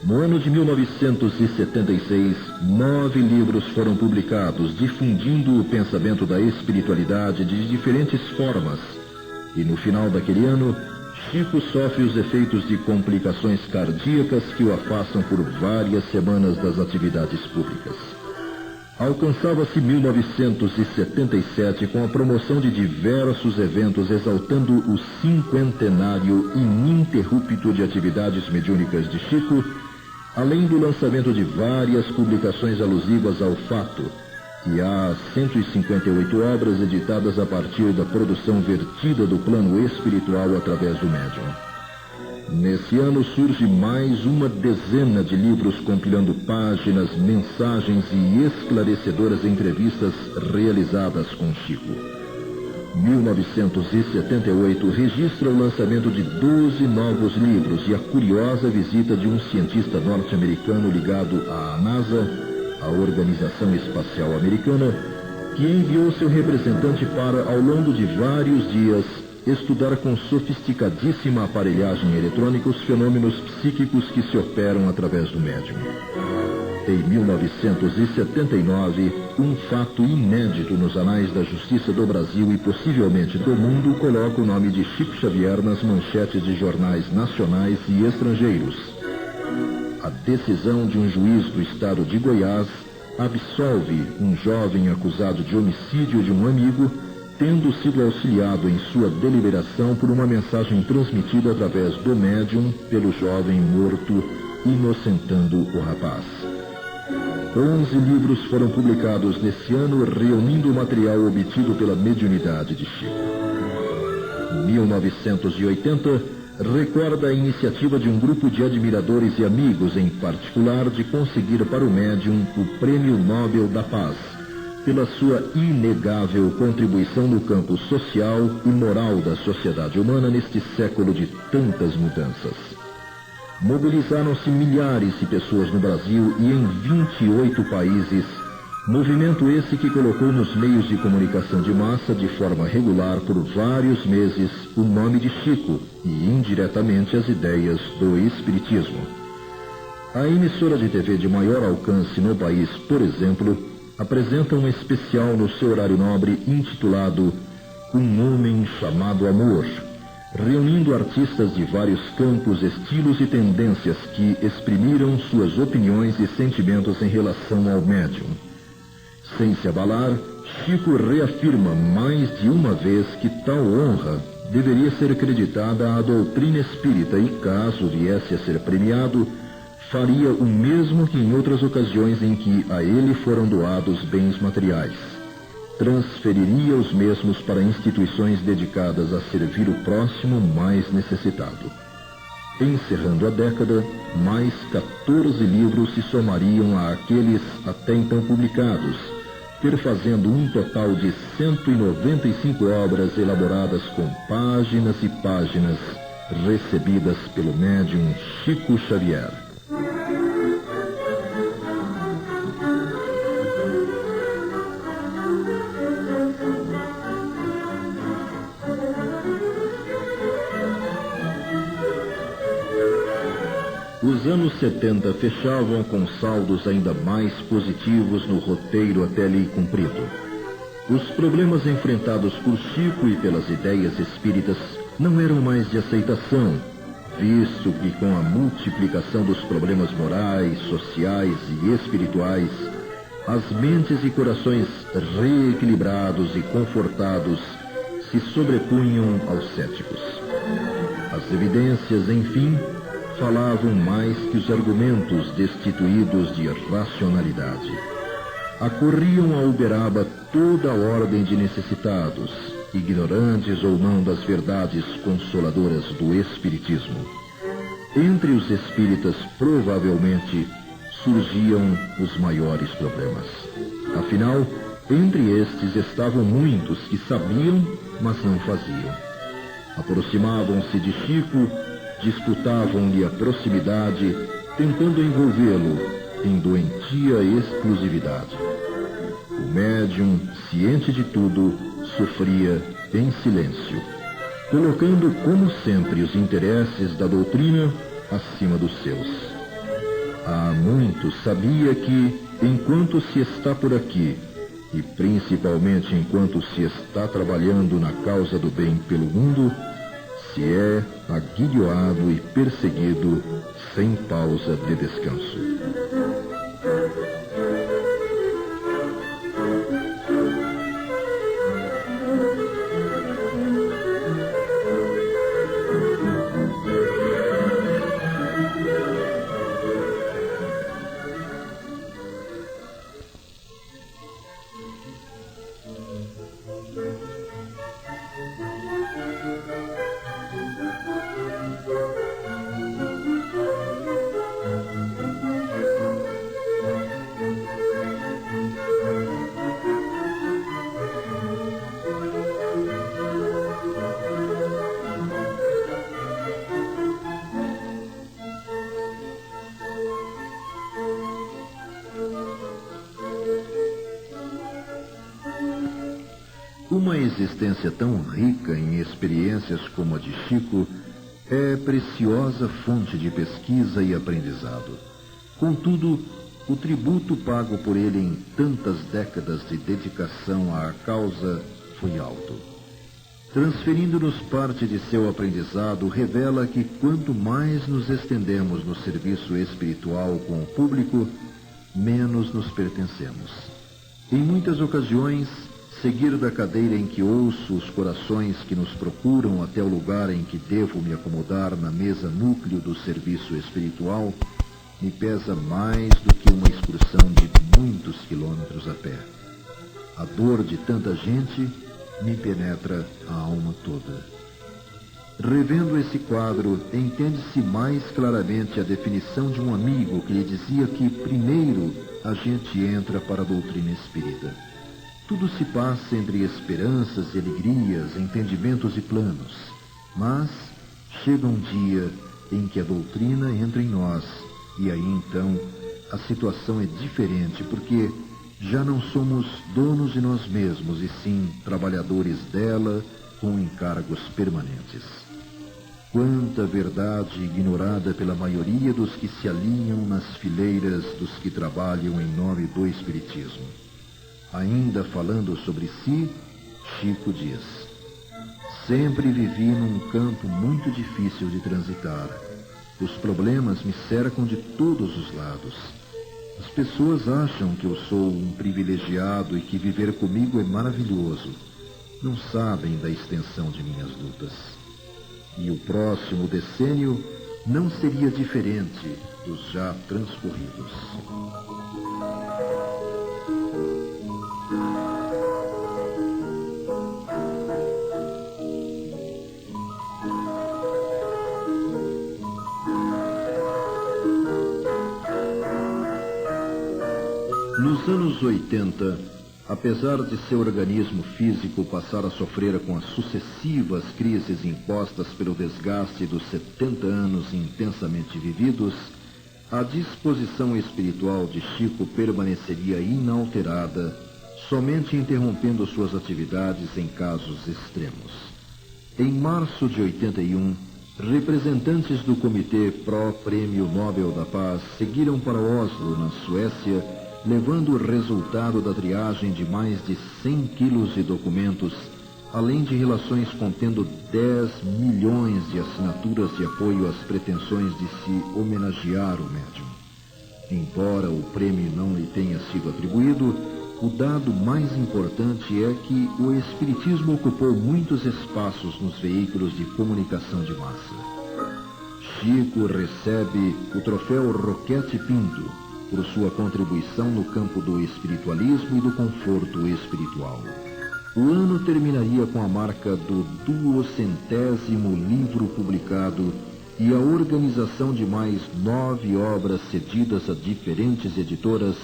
No ano de 1976, 9 livros foram publicados, difundindo o pensamento da espiritualidade de diferentes formas. E no final daquele ano, Chico sofre os efeitos de complicações cardíacas que o afastam por várias semanas das atividades públicas. Alcançava-se 1977 com a promoção de diversos eventos exaltando o 50º ininterrupto de atividades mediúnicas de Chico, além do lançamento de várias publicações alusivas ao fato, e há 158 obras editadas a partir da produção vertida do plano espiritual através do médium. Nesse ano surge mais uma dezena de livros compilando páginas, mensagens e esclarecedoras entrevistas realizadas com Chico. 1978 registra o lançamento de 12 novos livros e a curiosa visita de um cientista norte-americano ligado à NASA, a Organização Espacial Americana, que enviou seu representante para, ao longo de vários dias, estudar com sofisticadíssima aparelhagem eletrônica os fenômenos psíquicos que se operam através do médium. Em 1979, um fato inédito nos anais da Justiça do Brasil e possivelmente do mundo coloca o nome de Chico Xavier nas manchetes de jornais nacionais e estrangeiros. A decisão de um juiz do estado de Goiás absolve um jovem acusado de homicídio de um amigo, tendo sido auxiliado em sua deliberação por uma mensagem transmitida através do médium pelo jovem morto, inocentando o rapaz. 11 livros foram publicados nesse ano, reunindo o material obtido pela mediunidade de Chico. 1980 recorda a iniciativa de um grupo de admiradores e amigos, em particular, de conseguir para o médium o Prêmio Nobel da Paz, pela sua inegável contribuição no campo social e moral da sociedade humana neste século de tantas mudanças. Mobilizaram-se milhares de pessoas no Brasil e em 28 países, movimento esse que colocou nos meios de comunicação de massa de forma regular por vários meses o nome de Chico e indiretamente as ideias do Espiritismo. A emissora de TV de maior alcance no país, por exemplo, apresenta um especial no seu horário nobre intitulado Um Homem Chamado Amor, reunindo artistas de vários campos, estilos e tendências que exprimiram suas opiniões e sentimentos em relação ao médium. Sem se abalar, Chico reafirma mais de uma vez que tal honra deveria ser acreditada à doutrina espírita e, caso viesse a ser premiado, faria o mesmo que em outras ocasiões em que a ele foram doados bens materiais. Transferiria os mesmos para instituições dedicadas a servir o próximo mais necessitado. Encerrando a década, mais 14 livros se somariam àqueles até então publicados, perfazendo um total de 195 obras elaboradas com páginas e páginas recebidas pelo médium Chico Xavier. Os anos 70 fechavam com saldos ainda mais positivos no roteiro até ali cumprido. Os problemas enfrentados por Chico e pelas ideias espíritas não eram mais de aceitação, visto que com a multiplicação dos problemas morais, sociais e espirituais, as mentes e corações reequilibrados e confortados se sobrepunham aos céticos. As evidências, enfim, falavam mais que os argumentos destituídos de racionalidade. Acorriam a Uberaba toda a ordem de necessitados, ignorantes ou não das verdades consoladoras do Espiritismo. Entre os espíritas, provavelmente, surgiam os maiores problemas. Afinal, entre estes estavam muitos que sabiam, mas não faziam. Aproximavam-se de Chico, disputavam-lhe a proximidade, tentando envolvê-lo em doentia exclusividade. O médium, ciente de tudo, sofria em silêncio, colocando, como sempre, os interesses da doutrina acima dos seus. Há muito sabia que, enquanto se está por aqui, e principalmente enquanto se está trabalhando na causa do bem pelo mundo, se é aguilhoado e perseguido sem pausa de descanso. Uma existência tão rica em experiências como a de Chico é preciosa fonte de pesquisa e aprendizado. Contudo, o tributo pago por ele em tantas décadas de dedicação à causa foi alto. Transferindo-nos parte de seu aprendizado, revela que quanto mais nos estendemos no serviço espiritual com o público, menos nos pertencemos. Em muitas ocasiões, seguir da cadeira em que ouço os corações que nos procuram até o lugar em que devo me acomodar na mesa núcleo do serviço espiritual, me pesa mais do que uma excursão de muitos quilômetros a pé. A dor de tanta gente me penetra a alma toda. Revendo esse quadro, entende-se mais claramente a definição de um amigo que lhe dizia que, primeiro, a gente entra para a doutrina espírita. Tudo se passa entre esperanças e alegrias, entendimentos e planos. Mas chega um dia em que a doutrina entra em nós, e aí então a situação é diferente, porque já não somos donos de nós mesmos, e sim trabalhadores dela com encargos permanentes. Quanta verdade ignorada pela maioria dos que se alinham nas fileiras dos que trabalham em nome do Espiritismo. Ainda falando sobre si, Chico diz: sempre vivi num campo muito difícil de transitar. Os problemas me cercam de todos os lados. As pessoas acham que eu sou um privilegiado e que viver comigo é maravilhoso. Não sabem da extensão de minhas lutas. E o próximo decênio não seria diferente dos já transcorridos. Nos anos 80, Apesar de seu organismo físico passar a sofrer com as sucessivas crises impostas pelo desgaste dos 70 anos intensamente vividos, a disposição espiritual de Chico permaneceria inalterada, somente interrompendo suas atividades em casos extremos. Em março de 81, representantes do Comitê Pró-Prêmio Nobel da Paz seguiram para Oslo, na Suécia, levando o resultado da triagem de mais de 100 quilos de documentos, além de relações contendo 10 milhões de assinaturas de apoio às pretensões de se homenagear o médium. Embora o prêmio não lhe tenha sido atribuído, o dado mais importante é que o Espiritismo ocupou muitos espaços nos veículos de comunicação de massa. Chico recebe o troféu Roquete Pinto por sua contribuição no campo do espiritualismo e do conforto espiritual. O ano terminaria com a marca do 200º livro publicado e a organização de mais 9 obras cedidas a diferentes editoras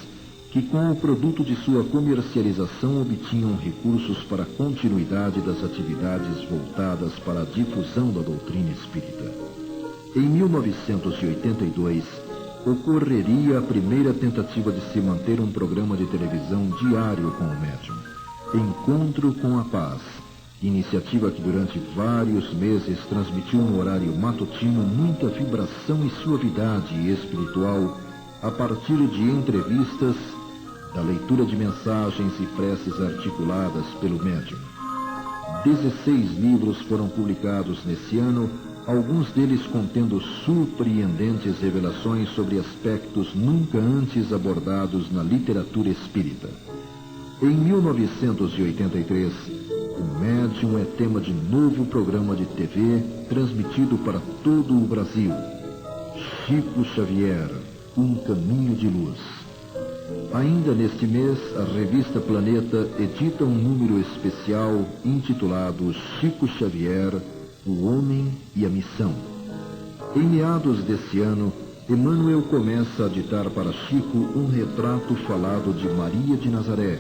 que, com o produto de sua comercialização, obtinham recursos para a continuidade das atividades voltadas para a difusão da doutrina espírita. Em 1982, ocorreria a primeira tentativa de se manter um programa de televisão diário com o médium, Encontro com a Paz, iniciativa que durante vários meses transmitiu no horário matutino muita vibração e suavidade espiritual a partir de entrevistas, da leitura de mensagens e preces articuladas pelo médium. 16 livros foram publicados nesse ano, alguns deles contendo surpreendentes revelações sobre aspectos nunca antes abordados na literatura espírita. Em 1983, o médium é tema de novo programa de TV transmitido para todo o Brasil. Chico Xavier, um caminho de luz. Ainda neste mês, a revista Planeta edita um número especial intitulado Chico Xavier, o Homem e a Missão. Em meados desse ano, Emmanuel começa a ditar para Chico um retrato falado de Maria de Nazaré,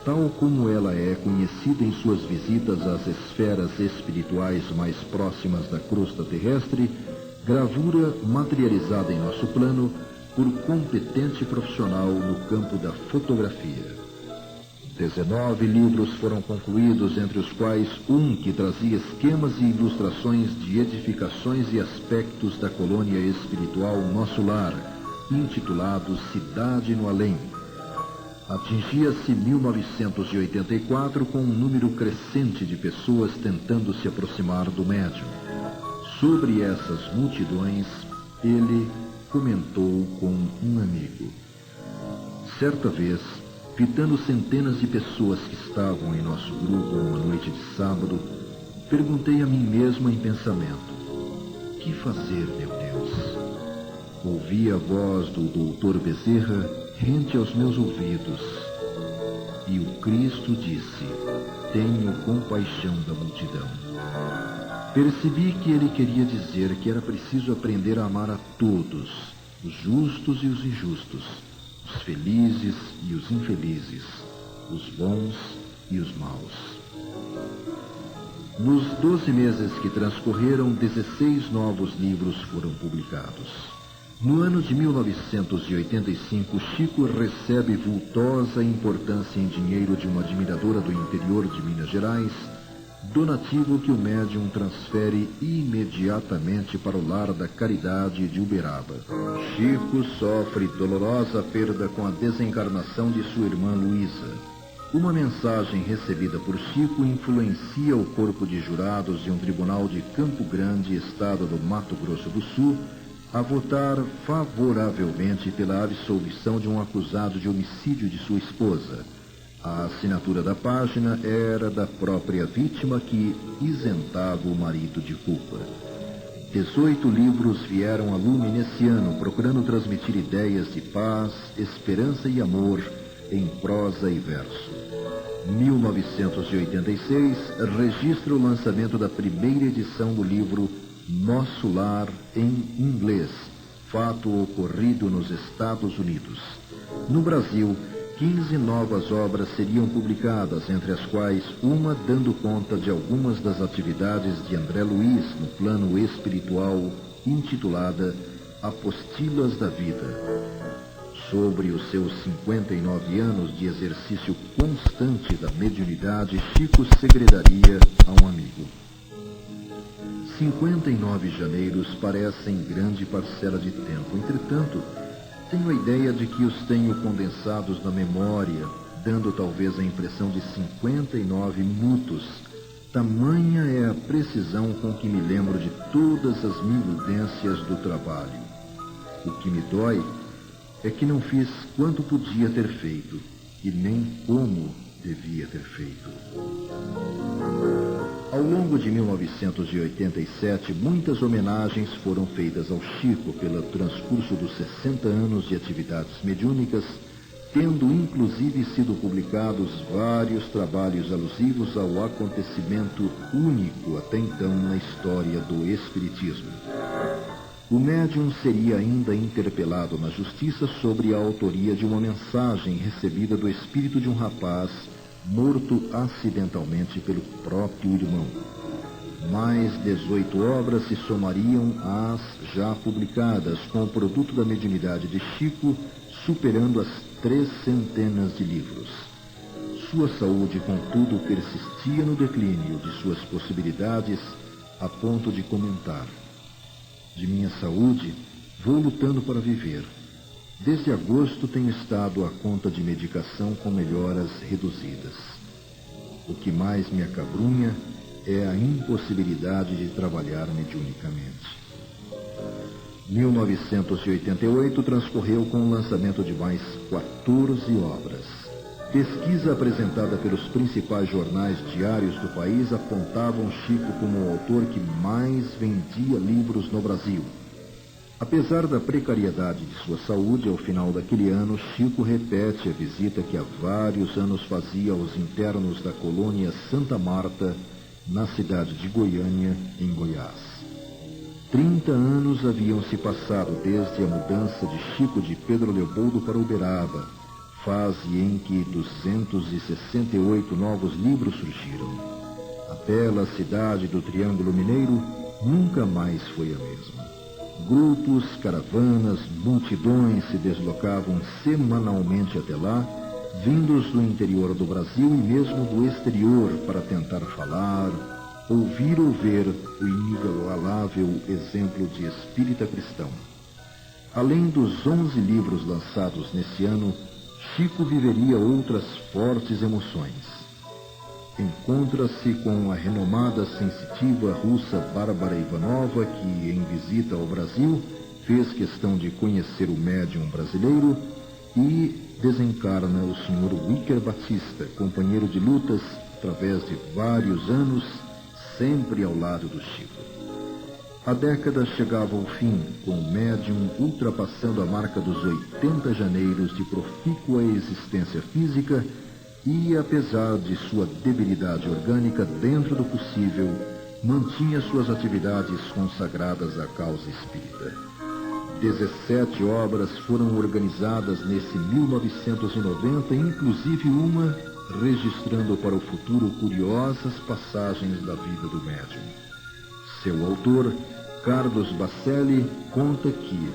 tal como ela é conhecida em suas visitas às esferas espirituais mais próximas da crosta terrestre, gravura materializada em nosso plano por competente profissional no campo da fotografia. 19 livros foram concluídos, entre os quais um que trazia esquemas e ilustrações de edificações e aspectos da colônia espiritual Nosso Lar, intitulado Cidade no Além. Atingia-se 1984 com um número crescente de pessoas tentando se aproximar do médium. Sobre essas multidões, ele comentou com um amigo. Certa vez, fitando centenas de pessoas que estavam em nosso grupo uma noite de sábado, perguntei a mim mesmo em pensamento: que fazer, meu Deus? Ouvi a voz do doutor Bezerra rente aos meus ouvidos, e o Cristo disse: tenho compaixão da multidão. Percebi que ele queria dizer que era preciso aprender a amar a todos, os justos e os injustos, os felizes e os infelizes, os bons e os maus. Nos 12 meses que transcorreram, 16 novos livros foram publicados. No ano de 1985, Chico recebe vultosa importância em dinheiro de uma admiradora do interior de Minas Gerais, donativo que o médium transfere imediatamente para o Lar da Caridade de Uberaba. Chico sofre dolorosa perda com a desencarnação de sua irmã Luísa. Uma mensagem recebida por Chico influencia o corpo de jurados de um tribunal de Campo Grande, estado do Mato Grosso do Sul, a votar favoravelmente pela absolvição de um acusado de homicídio de sua esposa. A assinatura da página era da própria vítima, que isentava o marido de culpa. 18 livros vieram a lume nesse ano, procurando transmitir ideias de paz, esperança e amor em prosa e verso. 1986 registra o lançamento da primeira edição do livro Nosso Lar em inglês, fato ocorrido nos Estados Unidos. No Brasil, 15 novas obras seriam publicadas, entre as quais uma dando conta de algumas das atividades de André Luiz no plano espiritual, intitulada Apostilas da Vida. Sobre os seus 59 anos de exercício constante da mediunidade, Chico segredaria a um amigo: 59 janeiros parecem grande parcela de tempo. Entretanto, tenho a ideia de que os tenho condensados na memória, dando talvez a impressão de 59 minutos. Tamanha é a precisão com que me lembro de todas as minudências do trabalho. O que me dói é que não fiz quanto podia ter feito, e nem como devia ter feito. Ao longo de 1987, muitas homenagens foram feitas ao Chico pelo transcurso dos 60 anos de atividades mediúnicas, tendo inclusive sido publicados vários trabalhos alusivos ao acontecimento único até então na história do Espiritismo. O médium seria ainda interpelado na justiça sobre a autoria de uma mensagem recebida do espírito de um rapaz morto acidentalmente pelo próprio irmão. Mais 18 obras se somariam às já publicadas, com o produto da mediunidade de Chico superando as 300 de livros. Sua saúde, contudo, persistia no declínio de suas possibilidades, a ponto de comentar: de minha saúde, vou lutando para viver. Desde agosto tenho estado à conta de medicação com melhoras reduzidas. O que mais me acabrunha é a impossibilidade de trabalhar mediunicamente. 1988 transcorreu com o lançamento de mais 14 obras. Pesquisa apresentada pelos principais jornais diários do país apontavam Chico como o autor que mais vendia livros no Brasil. Apesar da precariedade de sua saúde, ao final daquele ano, Chico repete a visita que há vários anos fazia aos internos da colônia Santa Marta, na cidade de Goiânia, em Goiás. 30 anos haviam se passado desde a mudança de Chico de Pedro Leopoldo para Uberaba, fase em que 268 novos livros surgiram. A bela cidade do Triângulo Mineiro nunca mais foi a mesma. Grupos, caravanas, multidões se deslocavam semanalmente até lá, vindos do interior do Brasil e mesmo do exterior, para tentar falar, ouvir ou ver o inigualável exemplo de espírita cristão. Além dos 11 livros lançados nesse ano, Chico viveria outras fortes emoções. Encontra-se com a renomada sensitiva russa Bárbara Ivanova, que, em visita ao Brasil, fez questão de conhecer o médium brasileiro, e desencarna o Sr. Wicker Batista, companheiro de lutas através de vários anos, sempre ao lado do Chico. A década chegava ao fim, com o médium ultrapassando a marca dos 80 janeiros de profícua existência física e, apesar de sua debilidade orgânica, dentro do possível, mantinha suas atividades consagradas à causa espírita. 17 obras foram organizadas nesse 1990, inclusive uma registrando para o futuro curiosas passagens da vida do médium. Seu autor, Carlos Bacelli, conta que,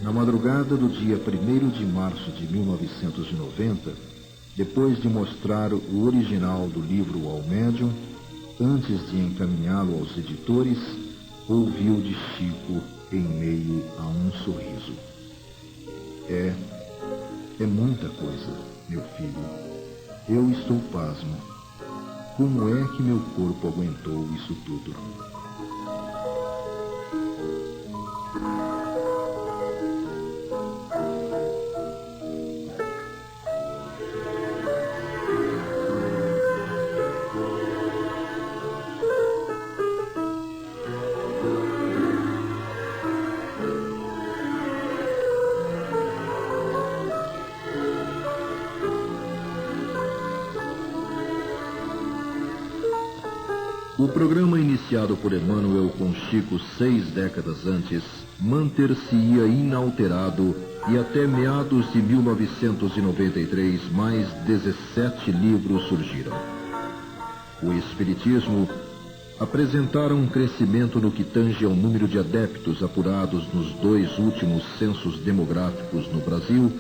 na madrugada do dia 1º de março de 1990, depois de mostrar o original do livro ao médium, antes de encaminhá-lo aos editores, ouviu de Chico em meio a um sorriso: É muita coisa, meu filho. Eu estou pasmo. Como é que meu corpo aguentou isso tudo? O programa iniciado por Emmanuel com Chico 6 décadas antes manter-se-ia inalterado e até meados de 1993, mais 17 livros surgiram. O Espiritismo apresentara um crescimento no que tange ao número de adeptos apurados nos 2 últimos censos demográficos no Brasil,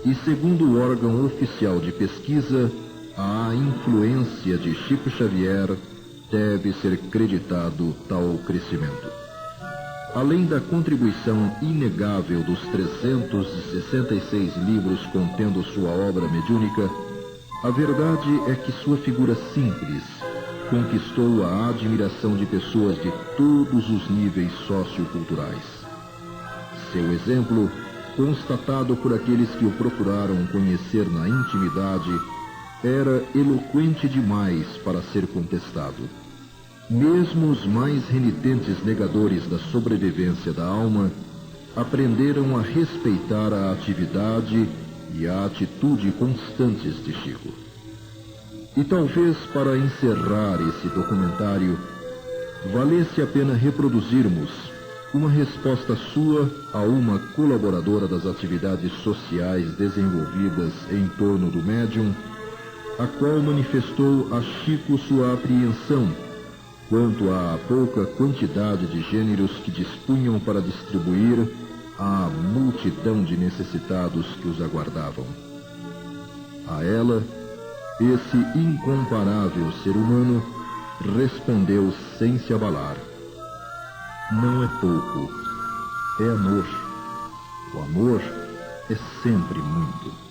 e segundo o órgão oficial de pesquisa, a influência de Chico Xavier deve ser creditado tal crescimento. Além da contribuição inegável dos 366 livros contendo sua obra mediúnica, a verdade é que sua figura simples conquistou a admiração de pessoas de todos os níveis socioculturais. Seu exemplo, constatado por aqueles que o procuraram conhecer na intimidade, era eloquente demais para ser contestado. Mesmo os mais renitentes negadores da sobrevivência da alma aprenderam a respeitar a atividade e a atitude constantes de Chico. E talvez para encerrar esse documentário, valesse a pena reproduzirmos uma resposta sua a uma colaboradora das atividades sociais desenvolvidas em torno do médium, a qual manifestou a Chico sua apreensão quanto à pouca quantidade de gêneros que dispunham para distribuir à multidão de necessitados que os aguardavam. A ela, esse incomparável ser humano respondeu sem se abalar: não é pouco, é amor. O amor é sempre muito.